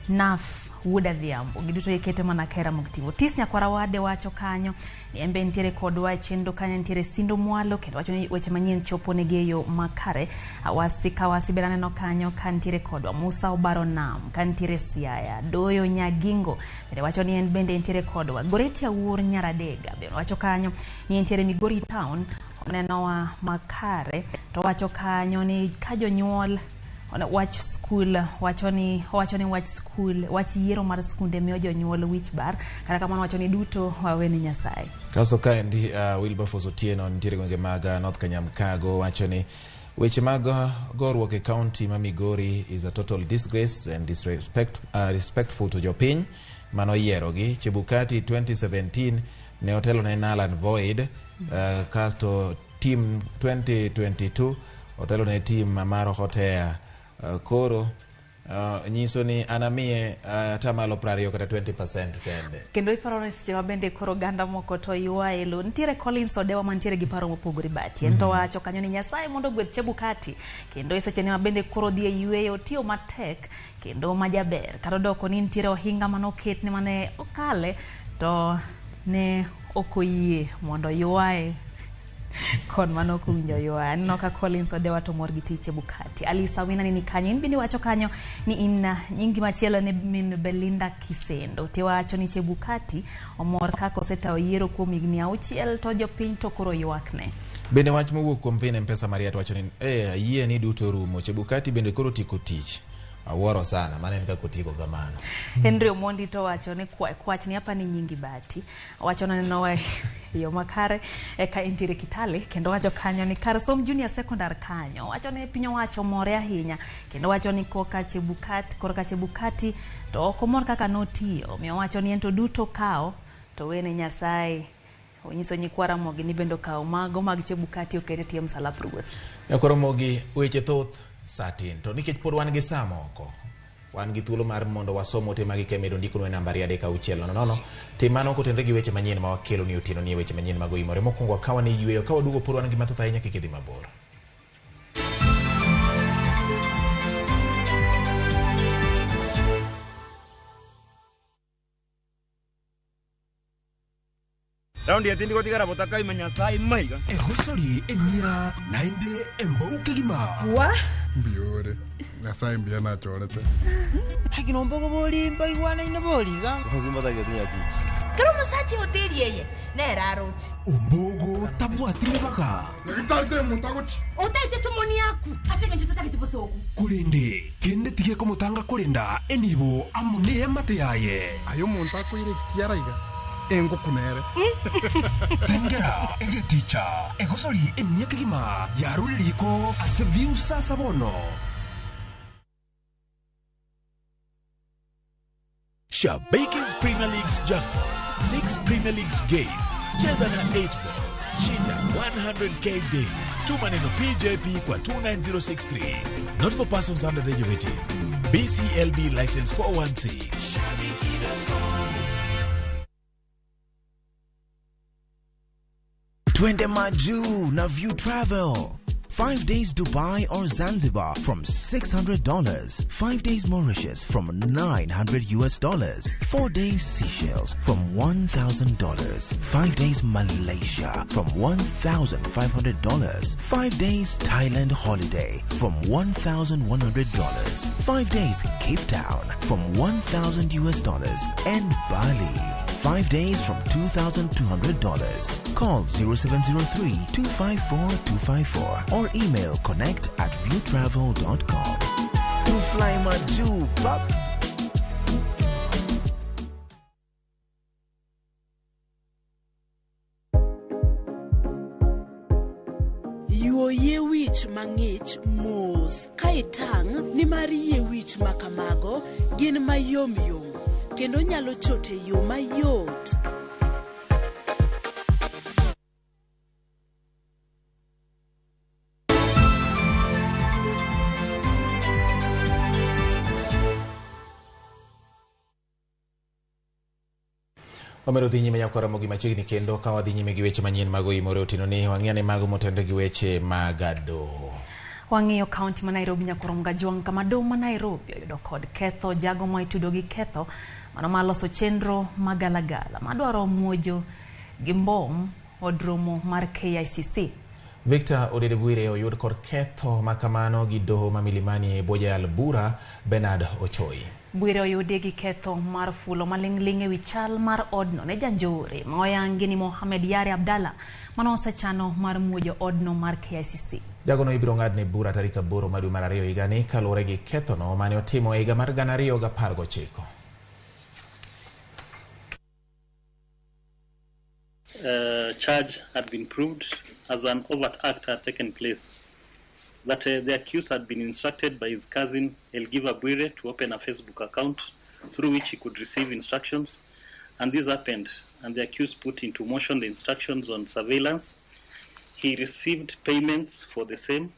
Naf Wuda Dhiambo giduto ikete mana kera mogtimo. Tis Nyakwara Wade wacho kanyo ni embe ntiere kodwa chendo kanyo ntiere Sindo Mwalo kendo wacho ni weche manyien chopo ne geyo makare. Awasi berane no kanyo kan ntiere kodwa Musa Obaro Nam kan ntiere Siaya Doyo Nyagingo bende wacho ni en bende ntiere kodwa Goreti Awuor Nyaradega bende wacho kanyo ni ntiere Migori Town oneno wa makare to wacho kanyo ni kajo nyuol wach school wacho ni wach yiero mar skunde miyo jonyuol wich bar kata kamano wacho ni duto waweni Nyasaye. Kaso kaendi Wilberforce Otieno nitiere gwenge mag North Kanyamkago wacho ni weche mag goruok e county ma Migori is a total disgrace and disrespectful to jopiny mano yierogi. Chebukati 2017 ne otelo ne null and void. Kasto team 2022 otelo ne team Mamaro Hotea. Koro nyiso ni anamie tamalo 20 kata 20% kende. Kendo iparo ni seche mabende koro ganda moko to yuaelo nitiere Collins Odewa mantiere gi paro mopogore bati. Ento wacho kanyo ni Nyasaye mondo gweth Chebukati kendo seche ni mabende koro dhie yueyo tiyo matek kendo majaber. Kata doko ni nitiere ohinga manoket ne mane okale to ne okoyie mondo yuae kon mano kuwinjo yoa no ka Collins Odewa to mor gi tich Chebukati. Alisa Wina ni kanyo in bende wacho kanyo ni in nyingi machielo ne min Belinda Kisendo te wacho ni Chebukati omor kako osetawo yiero kuom higni 6 to jopiny to koro ywakne. Bende wach mowuok kuom piny M-Pesa Maria to wacho ni yie ni duto rumo. Chebukati bende koro tiko tich aworo sana maana nika kutiko kamano. Henry Omondi to wacho ni kwach ni hapa ni nyingi bati wacho na no yo makare ka intire Kitale kendo wacho kanyo ni Karsom Junior Secondary kanyo wacho ni pinyo wacho more ahinya kendo wacho ni koka Chebukati to komor kaka notiyo miyo wacho ni ento duto kao to wene Nyasaye onyiso Nyikwara Mogi ni bendo kao mago mag Chebukati okete tie msalap ruoth. Nyakwara Mogi weche thoth satin to nikech pod wan gi saa moko wan gi thuolo mar mondo wasomo te magi kemedo ndiko no namba 360 timano kotenre gi weche manyien ma wakelo ni otieno ni weche manyien mago imore mokwongo kawa ni yweyo kawa dugo pod wan gi mathoth ahinya kikidhi mabor. Raundi ya tindi kotika rabotaka Nyasaye maiga. Hosori enyira nainde embauke gima. Wa? Biore. Nyasaye mbia na chorete. Hagi nombogo boli mbai wana ina boli ga. Hozima da gadi ya kichi. Karo masachi hoteli yeye. Na rarochi. Ombogo tabu atiribaga. Ngitate muntagochi. Otaite somoni yaku. Asenge njutata kitibosoku. Kulende kende tige komutanga kulenda enibo amune mate yaye. Ayo muntako ire kiaraiga. Engo kunere. Tengera ege teacher. Ego sori enyeke gima. Yaruliko aseviu sasa bono. Shabake's Premier League's jackpot. 6 Premier League's games. Cheza na 8 ball. Shinda 100k daily. Tuma neno PJP kwa 29063. Not for persons under the age of 18. BCLB license 416. Twende majuu na View Travel. 5 days Dubai or Zanzibar from $600. 5 days Mauritius from $900. 4 days Seychelles from $1,000. 5 days Malaysia from $1,500. 5 days Thailand holiday from $1,100. 5 days Cape Town from $1,000 and Bali 5 days from $2,200. Call 0703-254-254 or email connect@viewtravel.com. To fly my Jew, pop. Yuoye wich mang'ich mos kaitang' ni mar yie wich makamago gin mayom yom kendo nyalo chote yo mayot. Omero dhi nyime nyako Ramogi machiegni kendo ka wadhi nyime gi weche manyien mag Oimore otieno ni wang'iane mago motende gi weche mag doho. Wang'iyo kaunti ma Nairobi nyako Ramogi Jwang kama doho ma Nairobi oyudo kod ketho jago ma itudo gi ketho mano ma loso chenro magalagala madwaro muojo gi mbom od romo mar KICC. Victor Odedebwire oyud kod ketho makamano gi doho ma Milimani e Bojayal Bura Bernard Ochoi. Bwire oyude gi ketho mar fulo maling'ling e wi chal mar odno ne janjore ma oyangi ni Mohamed Yare Abdalla mano osechano mar muojo odno mar KICC. Jagono ibiro ng'adne bura tarik 8 dwe mar 2 higani kaluwore gi kethono mane otimo e higa mar 2019. Charge had been proved as an overt act had taken place. That the accused had been instructed by his cousin Elgiva Bwire to open a Facebook account through which he could receive instructions, and this happened, and the accused put into motion the instructions on surveillance. He received payments for the same.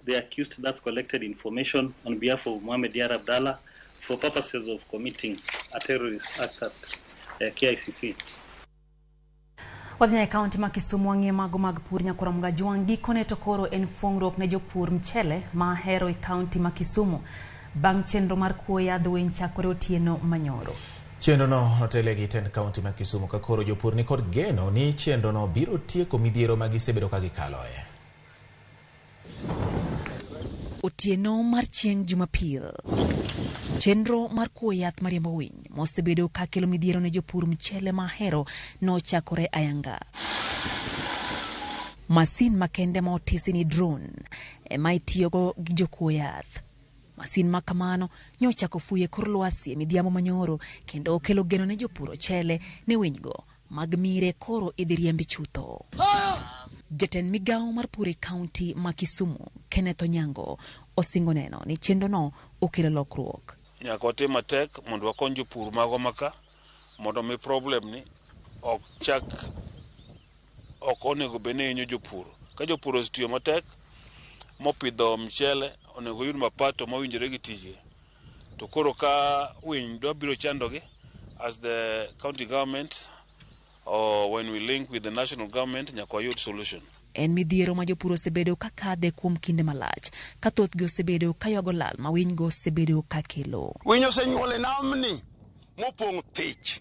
The accused thus collected information on behalf of Mohamed Yare Abdalla for purposes of committing a terrorist act at KICC. Wadhinya kaunti ma Kisumu wang'iye mago mag pur nyako Ramogi Jwang gikone to koro en fungruok ne jopur mchele ma hero e kaunti ma Kisumu bang' chenro mar kuo yadh winy chakore otieno manyoro. Chenro no otele gi tend kaunti ma Kisumu ka koro jopur ni kod geno ni chenro no biro tieko midhiero ma gisebedo ka gikaloe. Otieno mar chieng' Jumapil. Chenro mar kuo yath mariembo winy mosebedo ka kelo midhiero ne jopur mchele mahero no chakore ayanga. Masin makende ma otisi ni drone ema itiyogo gi jokuo yath. Masin makamano nyochako fuye kor lwasi e midhiamo manyoro kendo okelo geno ne jopur ochele ne winygo mag mire koro idhi riembi chutho. Jatend migao mar pur e kaunti ma Kisumu Kenneth Onyango osingo neno ni chenro no okelo lokruok. Nyaka otim matek mondo wakony jopur mago maka mondo mi problem ni ok onego bene hinyo jopur. Ka jopur osetiyo matek mopidho mchele onego yud mapato mawinjore gi tije. To koro ka winy dwa biro chandogi as the county government or when we link with the national government nyaka yud solution. En midhiero ma jopur osebedo ka kadhe kuom kinde malach ka thothgi osebedo ka ywago lal ma winygo osebedo ka kelo. Winy osenyuol e namni mopong' thich.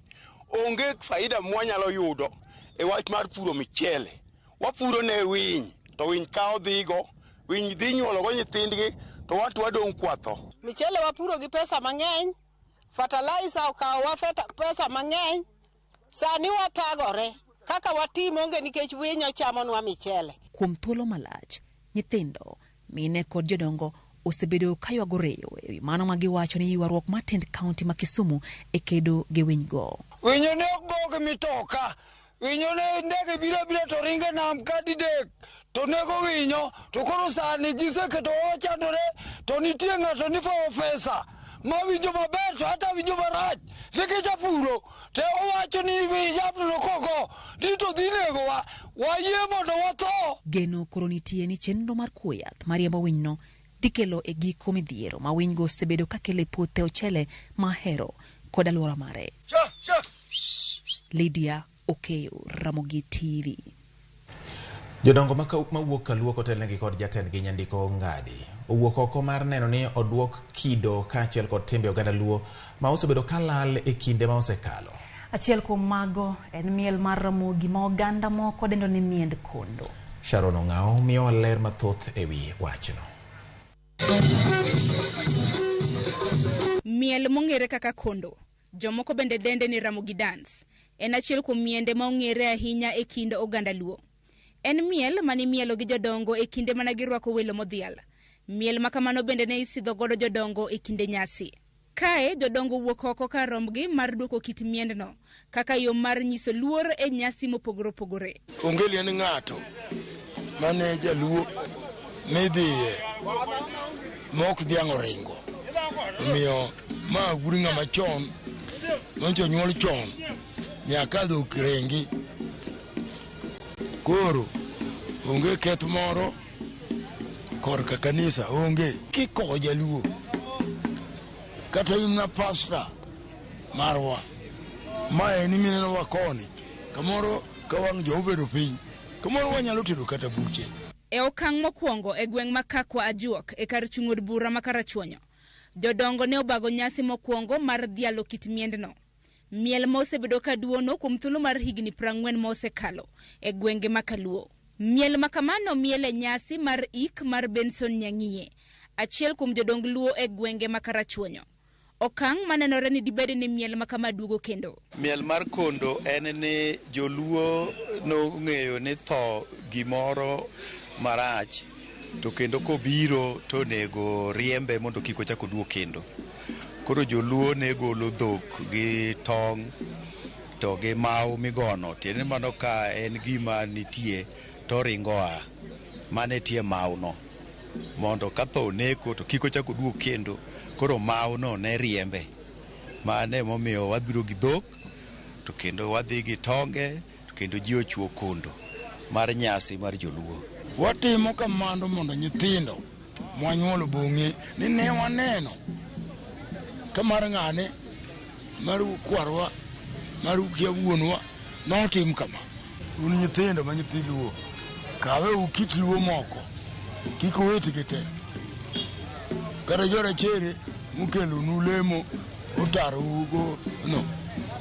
Onge faida mwanyalo yudo e wach mar puro michele. Wapuro ne winy to winy kawo dhigo, winy dhi nyuolo go nyithindgi to wadong' kwatho. Michele wapuro gi pesa mang'eny, fertilizer okawo wa pesa mang'eny, sani wathagore. Kaka watimo onge nikech winyo chamonwa michele. Kuom thuolo malach, nyithindo, mine kod jodongo osebedo ka ywago reyo e wi mano ma giwacho ni ywaruok mar tend kaunti ma Kisumu e kedo gi winygo. Winyo ne ogo gi mitoka, winyo ne ndege biro to ringe nam kadidek, to nego winyo, to koro sani giseketo ochandore, to nitie ng'ato ni fa ofesa. Ma winjo maber to hata winjo marach nikech apuro te owacho ni japno koko dito dhi nego wayie mondo watho. Geno koro nitie ni chenro mar kuo yath mariembo winyno dhi kelo e giko midhiero ma winygo osebedo ka kelo e puothe ochele mahero kod alwora mare. Lydia Okeyo, Ramogi TV. Jodongo mawuok Kaluo kotelnegi kod jatendgi Nyandiko Ngadi owuok oko mar neno ni odwok kido kaachiel kod timbe oganda Luo ma osebedo kalal e kinde ma osekalo. Achiel kuom mago en miel mar Ramogi ma oganda moko dendo ni miend kondo. Sharon Ong'ao miyo ler mathoth ewi wachno. Miel mong'ere kaka kondo, jomoko bende dende ni Ramogi dance, en achiel kuom miende ma ong'ere ahinya e kind oganda Luo. En miel mani mielo gi jodongo e kinde mana girwako welo modhial. Miel makamano bende ne isidho godo jodongo e kinde nyasi. Kae jodongo wuok oko ka rombgi mar duoko kit miendno kaka yo mar nyiso luor e nyasi mopogore opogore. Ongeli en ng'ato mane jaluo midhiye mok dhiang' oringo. Omiyo ma guri ng'ama chon moncho nyuol chon nyaka dhok rengi. Koro onge keth moro korka kanisa onge kiko jaluo kata imna pasta marwa mae ni mineno wakoni kamoro ka wang' jo obedo piny kamoro wanyalo tedo kata buche. E okang' mokwongo e gweng' ma Kakwa Ajuok e kar chung'od bura ma Karachuonyo, jodongo ne obago nyasi mokwongo mar dhialo kit miendno. Miel mosebedo ka duono kuom thuolo mar higni 40 mosekalo e gwenge ma Kaluo. Miel makamano miel e nyasi mar ik mar Benson Nyang'iye, achiel kuom jodong Luo e gwenge ma Karachuonyo. Okang' manenore ni dibede ni miel makama duogo kendo. Miel mar kondo en ni joluo nong'eyo ni tho gimoro marach to kendo kobiro to nego riembe mondo kik ochak oduog kendo. Koro joluo ne golo dhok gi tong' to gi mau migono, tiende mano ka en gima nitie to ringoa mane tie mauno mondo ka tho neko to kik ochak oduog kendo. Koro mauno ne riembe, mane momiyo wabiro gi dhok to kendo wadhi gi tonge to kendo ji ochuo kondo mar nyasi mar joluo. Watimo kamano mondo nyithindo mwanyuolo bong'e ni ne waneno kamar ng'ane mar kwarwa mar ukia wuonwa notim kama. Un nyithindo ma nyithi Luo kawe ukit Luo moko kik owetgi te kata jorachere mukelo nulemo otaro ugo no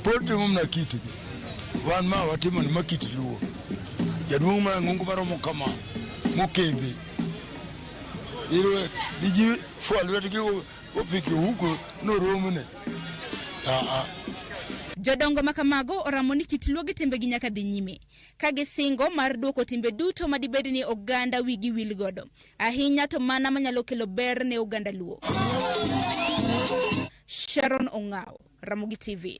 pod timo mna kitgi. Wan ma watimo ni makit Luo jaduong' ma ng'ungu maromo kama mokebe iro diji fualwetgi opike huko noromne. Jodongo makamago oramo ni kit Luo gi timbegi nyaka dhi nyime ka gisingo mar duoko timbe duto madibed ni oganda wigi wil godo, ahinya to mana manyalo kelo ber ne oganda Luo. Sharon Ong'ao, Ramogi TV.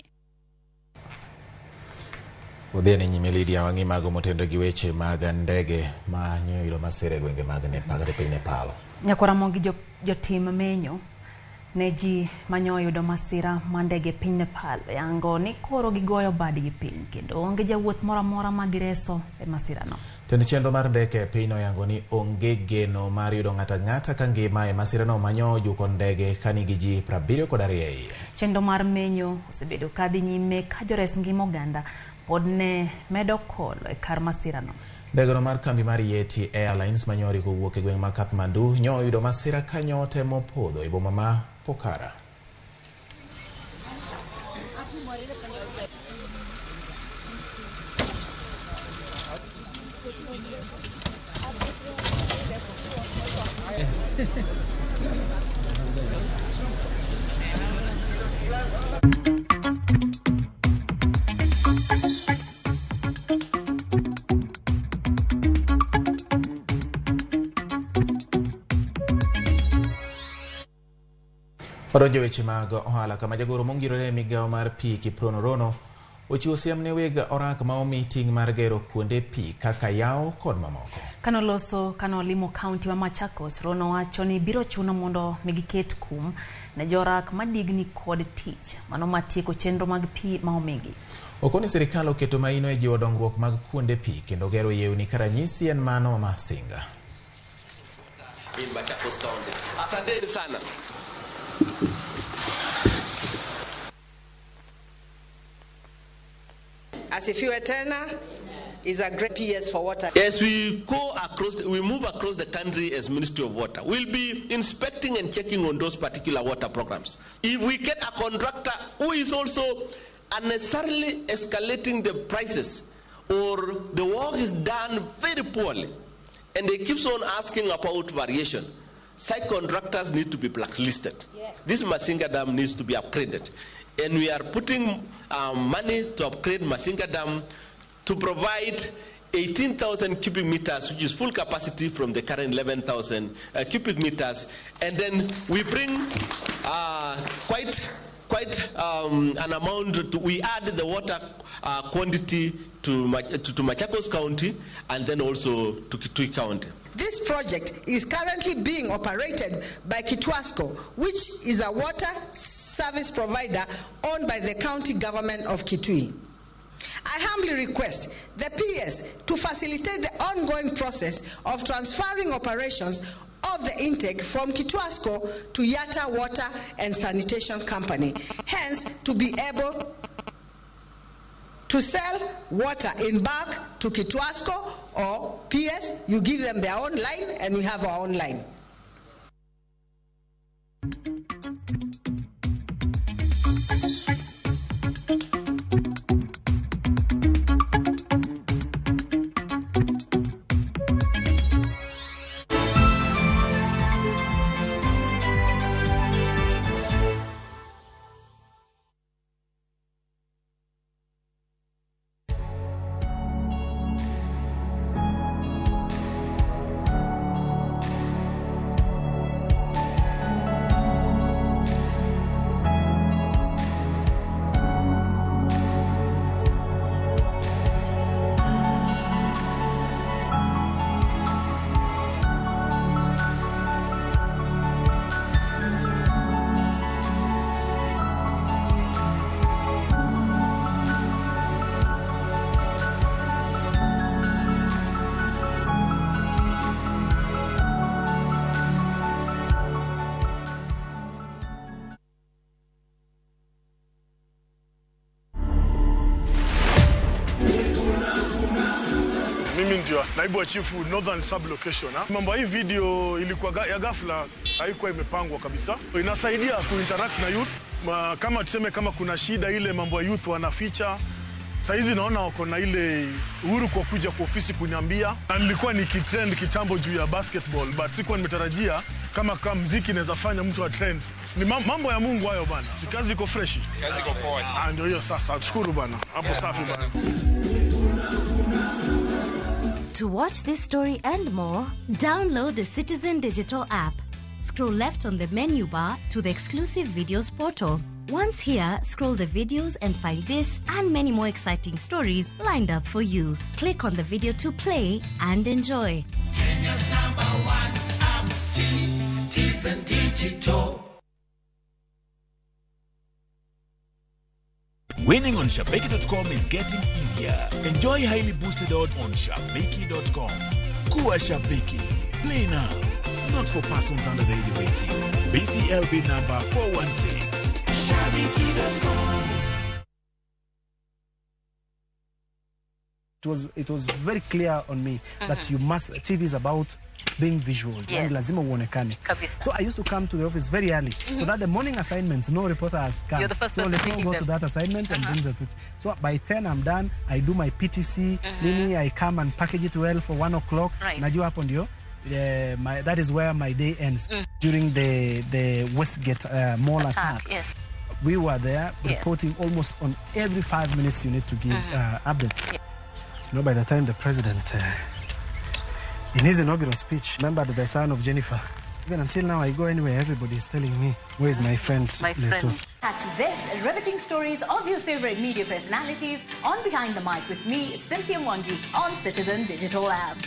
Udhiane nyime Lydia Wang'i mago motendo gi weche mag ndege ma nyoyudo masira e gwenge mag Nepal. Nyako Ramogi jotim menyo ne ji manyoyudo masira ma ndege piny Nepal yango ni koro gigoyo badgi piny kendo onge jawuoth moro amora ma gireso e masirano. Tend chenro mar ndeke e pinyno yango ni onge geno mar yudo ng'ata ka ngima e masirano manyo juko ndege kanigi ji 72 e iye. Chenro mar menyo osebedo ka dhi nyime ka jores ngima oganda pod ne medo kolo e kar masirano. Ndegeno mar kambi mar Yeti Airlines manyori kowuok e gweng' ma Kathmandu nyoyudo masira ka nyote mopodho e boma ma Pokhara. Odonjo weche mag ohala kama jagoro mongirore migawo mar pi Kiprono Rono ochiwo siem ne weg orak ma omi ting' mar gero kuonde pi kaka yawo kod mamoko. Kanolimo kaunti ma Machakos, Rono wacho ni biro chuno mondo migiket kum ne jorak madigni kod tich mano matieko chenro mag pi ma omigi. Okoni sirikal oketo maino e jiwo dongruok mag kuonde pi kendo gero yewni karanyisi en mano ma Singa. Machakos County. Asanteni sana. Asifiwe tena. is a great PS for water. As we move across the country as Ministry of Water, we'll be inspecting and checking on those particular water programs. If we get a contractor who is also unnecessarily escalating the prices, or the work is done very poorly, and they keep on asking about variation, site contractors need to be blacklisted. Yes. This Masinga Dam needs to be upgraded. And we are putting money to upgrade Masinga Dam to provide 18,000 cubic meters, which is full capacity from the current 11,000 cubic meters. And then we bring quite an amount. We add the water quantity to Machakos County and then also to Kitui County. This project is currently being operated by Kitwasco, which is a water service provider owned by the county government of Kitui. I humbly request the PS to facilitate the ongoing process of transferring operations of the intake from Kitwasco to Yatta Water and Sanitation Company, hence to be able to sell water in bulk to Kitwasco, or PS, you give them their own line and we have our own line. Naibu wa chifu Northern Sublocation. Mambo hii video ilikuwa ya ghafla, haikuwa imepangwa kabisa. Inasaidia kuinteract na youth. Kama tuseme kama kuna shida ile mambo ya youth wanaficha. Saizi naona wako na ile uhuru kwa kuja kwa ofisi kuniambia. Na nilikuwa nikitrend kitambo juu ya basketball, but sikuwa nimetarajia kama muziki inaweza fanya mtu atrend. Ni mambo ya Mungu hayo bana. Kazi iko fresh. Kazi iko poa. Ndio hiyo sasa. Tushukuru bana. Hapo safi bana. To watch this story and more, download the Citizen Digital app. Scroll left on the menu bar to the exclusive videos portal. Once here, scroll the videos and find this and many more exciting stories lined up for you. Click on the video to play and enjoy. Kenya's #1 app, Citizen Digital. Winning on Shabeki.com is getting easier. Enjoy highly boosted odds on Shabeki.com. Kuwa Shabeki. Play now. Not for persons under the age of 18. BCLB number 416. Shabeki.com. It was very clear on me that TV is about being visual. Yes. Lazima uonekane. So I used to come to the office very early, so that the morning assignments, no reporter has come. You're the first so person let me go to that assignment and bring the food. So by 10 I'm done. I do my PTC. Nini, I come and package it well for 1 o'clock. Right. Najua hapo ndio. That is where my day ends. During the Westgate mall attack. Yes. We were there reporting almost on every 5 minutes. You need to give update. You know, by the time the president, in his inaugural speech, remembered the son of Jennifer. Even until now, I go anywhere, everybody is telling me, where is my friend? Leto? Catch this riveting stories of your favorite media personalities on Behind the Mic with me, Cynthia Mwangi, on Citizen Digital app.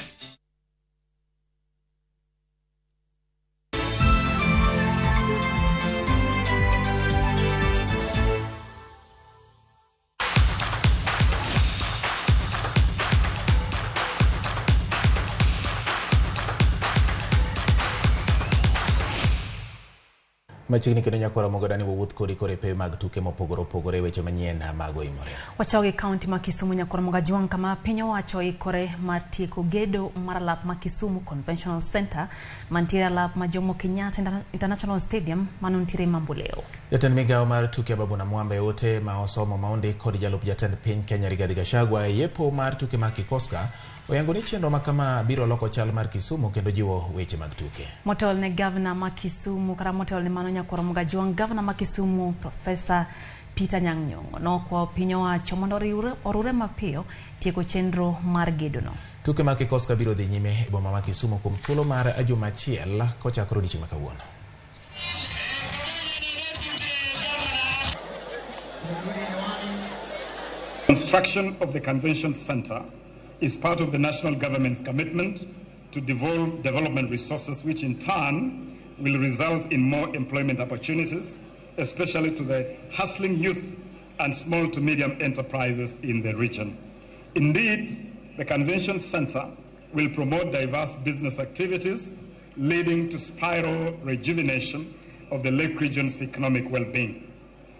Machiegni kendo nyakora mogodani wowuoth kodi kore pe mag tuke mopogore opogore weche manyien mago imore. Wachogi kaunti ma Kisumu nyakora mogajuang kama piny owacho ikore mar tieko gedo mar lap ma Kisumu Conventional Center mantiere lap ma Jomo Kenyatta International Stadium manontiere Mamboleo. Jatend migawo mar tuke Babu na Mwambe ote ma osomo maonde kod jalup jatend piny Kenya Rigathi Gachagua yepo mar tuke ma Kikoska oyango ni chenro makama biro loko chal mar Kisumu kendo jiwo weche mag tuke. Motol ne governor ma Kisumu kara motol ne mano nyakora mogajuang governor ma Kisumu Professor Peter Nyang'nyong'o nokwa piny owacho mondo orure mapiyo tieko chenro mar gedono. Tuke ma Kikoska biro dhi nyime e boma ma Kisumu kuom thuolo mar juma achiel kochakore odiechieng' ma kawuono. Construction of the Convention Center is part of the national government's commitment to devolve development resources, which in turn will result in more employment opportunities, especially to the hustling youth and small to medium enterprises in the region. Indeed, the Convention Center will promote diverse business activities, leading to spiral rejuvenation of the Lake region's economic well-being.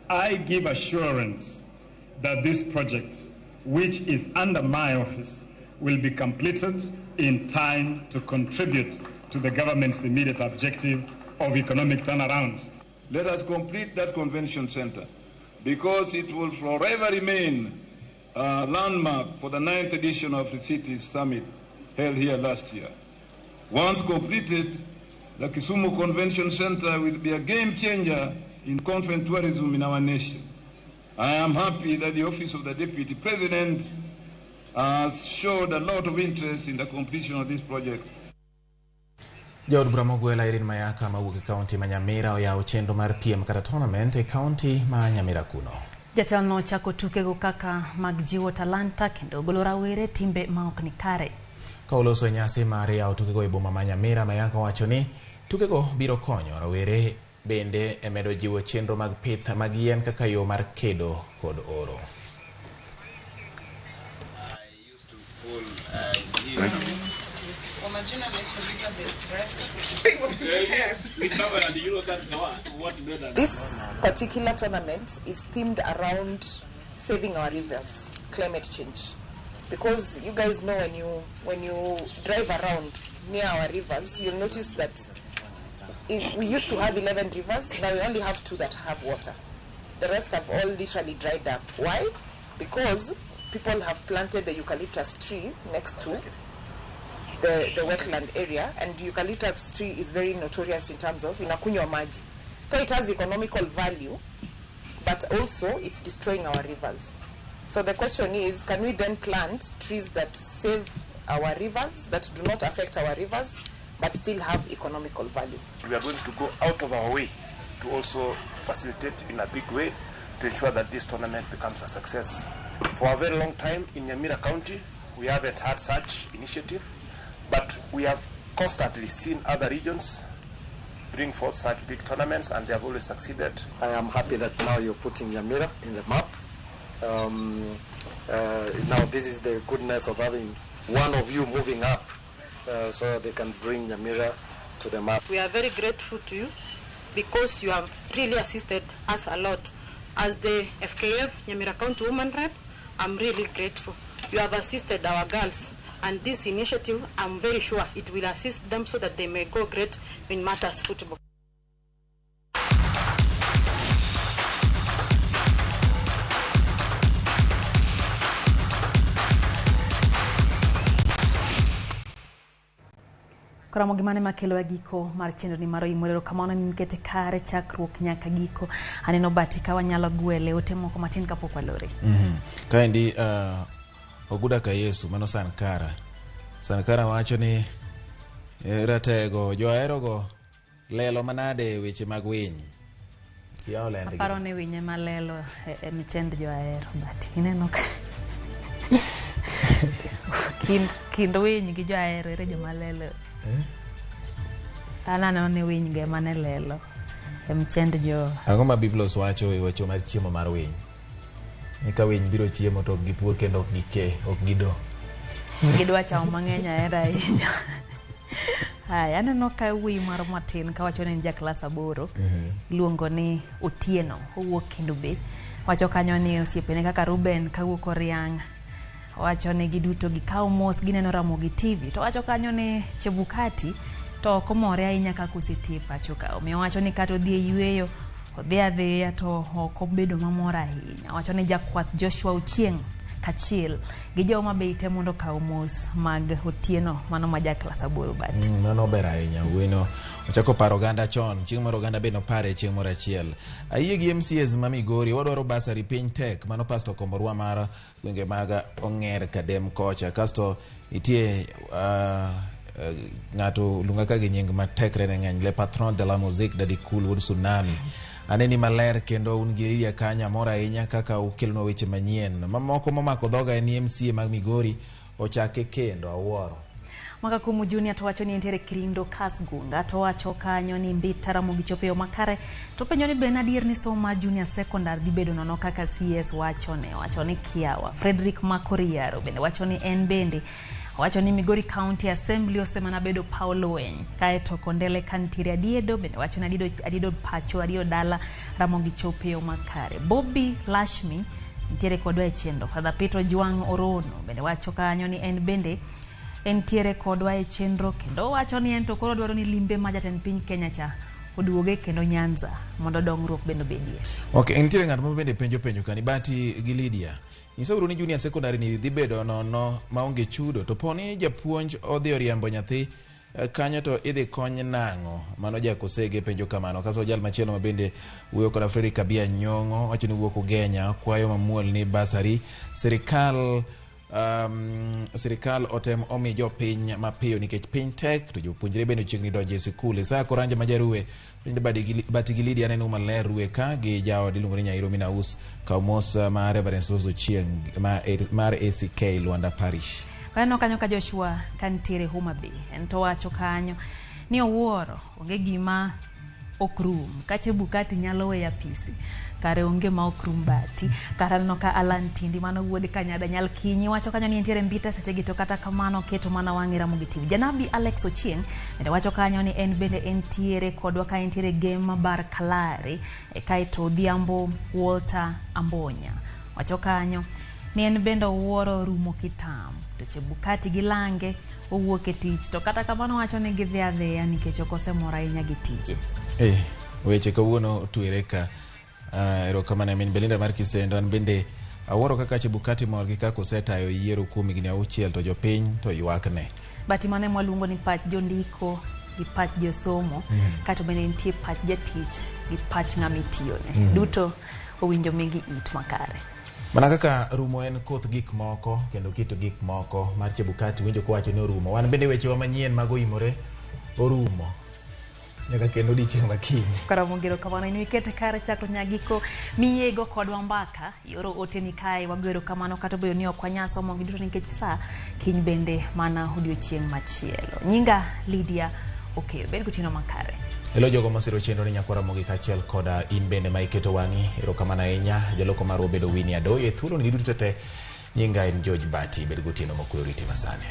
I give assurance that this project, which is under my office, will be completed in time to contribute to the government's immediate objective of economic turnaround. Let us complete that convention center because it will forever remain a landmark for the 9th edition of the Cities Summit held here last year. Once completed, the Kisumu Convention Center will be a game changer in conference tourism in our nation. I am happy that the Office of the Deputy President has showed a lot of interest in the completion of this project. Jaod Ramogi Irin Mayaka mawuok e kaunti ma Nyamira oyawo chenro mar piem kata tournament e kaunti ma Nyamira kuno. Jatelno chako tukego kaka mag jiwo talanta kendo golo rawere timbe ma ok ni kare. Ka oloso nyasi mar yawo tukego e boma ma Nyamira, Mayaka wacho ni tukego biro konyo rawere bende e medo jiwo chenro mag pith mag yien kaka yo mar kedo kod oro. This particular tournament is themed around saving our rivers, climate change. Because you guys know when you drive around near our rivers, you'll notice that we used to have 11 rivers, now we only have 2 that have water. The rest have all literally dried up. Why? Because people have planted the eucalyptus tree next to the wetland area, and the eucalyptus tree is very notorious in terms of inakunywa maji. So it has economical value, but also it's destroying our rivers. So the question is, can we then plant trees that save our rivers, that do not affect our rivers, but still have economical value? We are going to go out of our way to also facilitate in a big way to ensure that this tournament becomes a success. For a very long time in Nyamira County, we haven't had such initiative, but we have constantly seen other regions bring forth such big tournaments, and they have always succeeded. I am happy that now you're putting Nyamira in the map. Now this is the goodness of having one of you moving up so they can bring Nyamira to the map. We are very grateful to you because you have really assisted us a lot. As the FKF Nyamira County Women Rep, I'm really grateful. You have assisted our girls, and this initiative, I'm very sure it will assist them so that they may go great in matters football. Ramogi mane makelo giko mar chenro ni maro imorero kamano ni nikete kare chakruok nyaka giko aneno bati ka wanyalo gwele ote moko matin kapok walore. Kaendi oguda ka Yesu mano Sankara wacho ni ratego joahero go lelo manade weche mag winy. Kiao lende. Aparo ne winye malelo e michend joahero bati ineno ka kind winy gi joahero ere jo malelo. Anano ne winy ge mane lelo e mchend jo. Ang'o ma Biblos wacho e weche mar chiemo mar winy? Ni ka winy biro chiemo to ok gipur kendo ok gike, ok gido. Gidwa chao mang'eny ahera ahinya. Haya, aneno ka wi maro matin ka wacho ni ja klas 8 luongo ni Otieno owuok kendo be wacho kanyo ni osiepene kaka Ruben kawuok Oriang wacho ni giduto gikawo mos gineno Ramogi TV to wacho kanyo ni Chebukati to komore ahinya kaka osetie pacho ka omiyo wacho ni kata odhi e yueyo odhi adhiya to ok obedo mamor ahinya wacho ni jakwath Joshua Ochieng kachiel gi joma beite mondo kaw mos mag Otieno mano ma ja klas 8 bati mano ber ahinya weno ochako paro ganda chon chieng' moro ganda be no pare chieng' moro achiel ayie gi MCAs ma Migori wadwaro basari piny tek mano pasto komborwa mar gwenge mag Ong'er Kadem kocha kasto itie ngato lunga ka gi nying matekre ne ng'eny le patron de la musique de cool wood tsunami aneni maler kendo un gi kanya mora ahinya kaka ukelno weche manyien mamoko momako dhoga ni MCA mag Migori ochake kendo awuoro Maka kumu Junior to wacho ni entiere Kirindo Kasgunga to wacho kanyo ni Mbita Ramogi chopo yo makare to penyo ni Benadier ni soma Junior Secondary di bedo nono kaka CS wacho ni Kiawa Frederick Makoriaro bende wacho ni en bende wacho ni Migori County Assembly osemana bedo Paulo Weny kae to Kondele kantiere Adiedo bende wacho ni Adiedo pacho Adiedo dala Ramogi chopo yo makare Bobby Lashmi entiere kodwa e chendo Father Peter Juang Orono bende wacho kanyo ni en bende entiere kodwa e chenro kendo wacho ni en to koro dwaro ni limbe ma jatend piny Kenya cha oduoge kendo Nyanza mondo dongruok bendo bedie. Okay, entiere ng'at mo bende penjo kani bati gi Lydia. Nyisauru ni Junior Secondary ni dhi bedo nono maonge chudo to poni japuonj odhi oriambo nyathi kanyo to idhi kony nang'o mano jakosege penjo kamano kaso jal machielo ma bende wuoyo koda Frederick Kabia Nyong'o wacho ni wuok Ugenya kwayo mamuol ni basari sirikal otem omi jopiny mapiyo nikech piny tek to jopuonjre bende chiegni donjo e sikul sa koranja majaruwe bende bati gi Lydia neno maler ruwe ka gi jaod iluongo ni Nyairo Minaus kaumos mar Reverend Roso Chieng mar ACK Luanda Parish Kano kanyo ka Joshua kantiere Homa Bay ento wacho kanyo ni owuoro onge gima okrum ka Chebukati nyalo weya pisi kare onge ma okrum bati kata no ka Alan Tindi mano wuode Kanyada nyal kinyi wacho kanyo ni entiere Mbita seche gito kata kamano keto mana wangi Ramogi TV Janabi Alex Ochieng bende wacho kanyo ni en bende entiere kodwa ka entiere game bar Kalare kaito Odhiambo Walter Ambonya wacho kanyo ni en bende owuoro rumo kitam to Chebukati gi Lange owuok e tich to kata kamano wacho ni gidhi adhiya nikech okosemora ahinya gi tije weche kawuono tuere ka erokamano min Belinda mar Kisendo an bende awuoro kaka Chebukati mor gi kaka osetayo yiero kuom higni 6 to jopiny to ywakne bati mane mwaluongo ni pach jondiko gi pach josomo kata bende nitie pach jatich gi pach ng'ama itiyone duto owinjo migi it makare mana kaka rumo en koth gik moko kendo kito gik moko mar Chebukati winjo kwacho ni orumo wan bende wechewa manyien mag oimore orumo nyaka kendo dichieng' makinyi Karamongero kamano ni wikete kare chakro nyagiko miyego kodwa mbaka yoro oteni kae wagwero kamano kata bedo ni okwanyaso mongi duto nikech sa kiny bende mana odiochieng' machielo nyinga Lydia okay bed kutino makare Hello jogo masiro chenro ni nyakora Ramogi kachiel koda in bende ma iketo wangi erokamano ahinya jaloko marwa bedo Winnie Adoye thuolo ni duto te nyinga en George Bati bed kutino mokuyo riti masane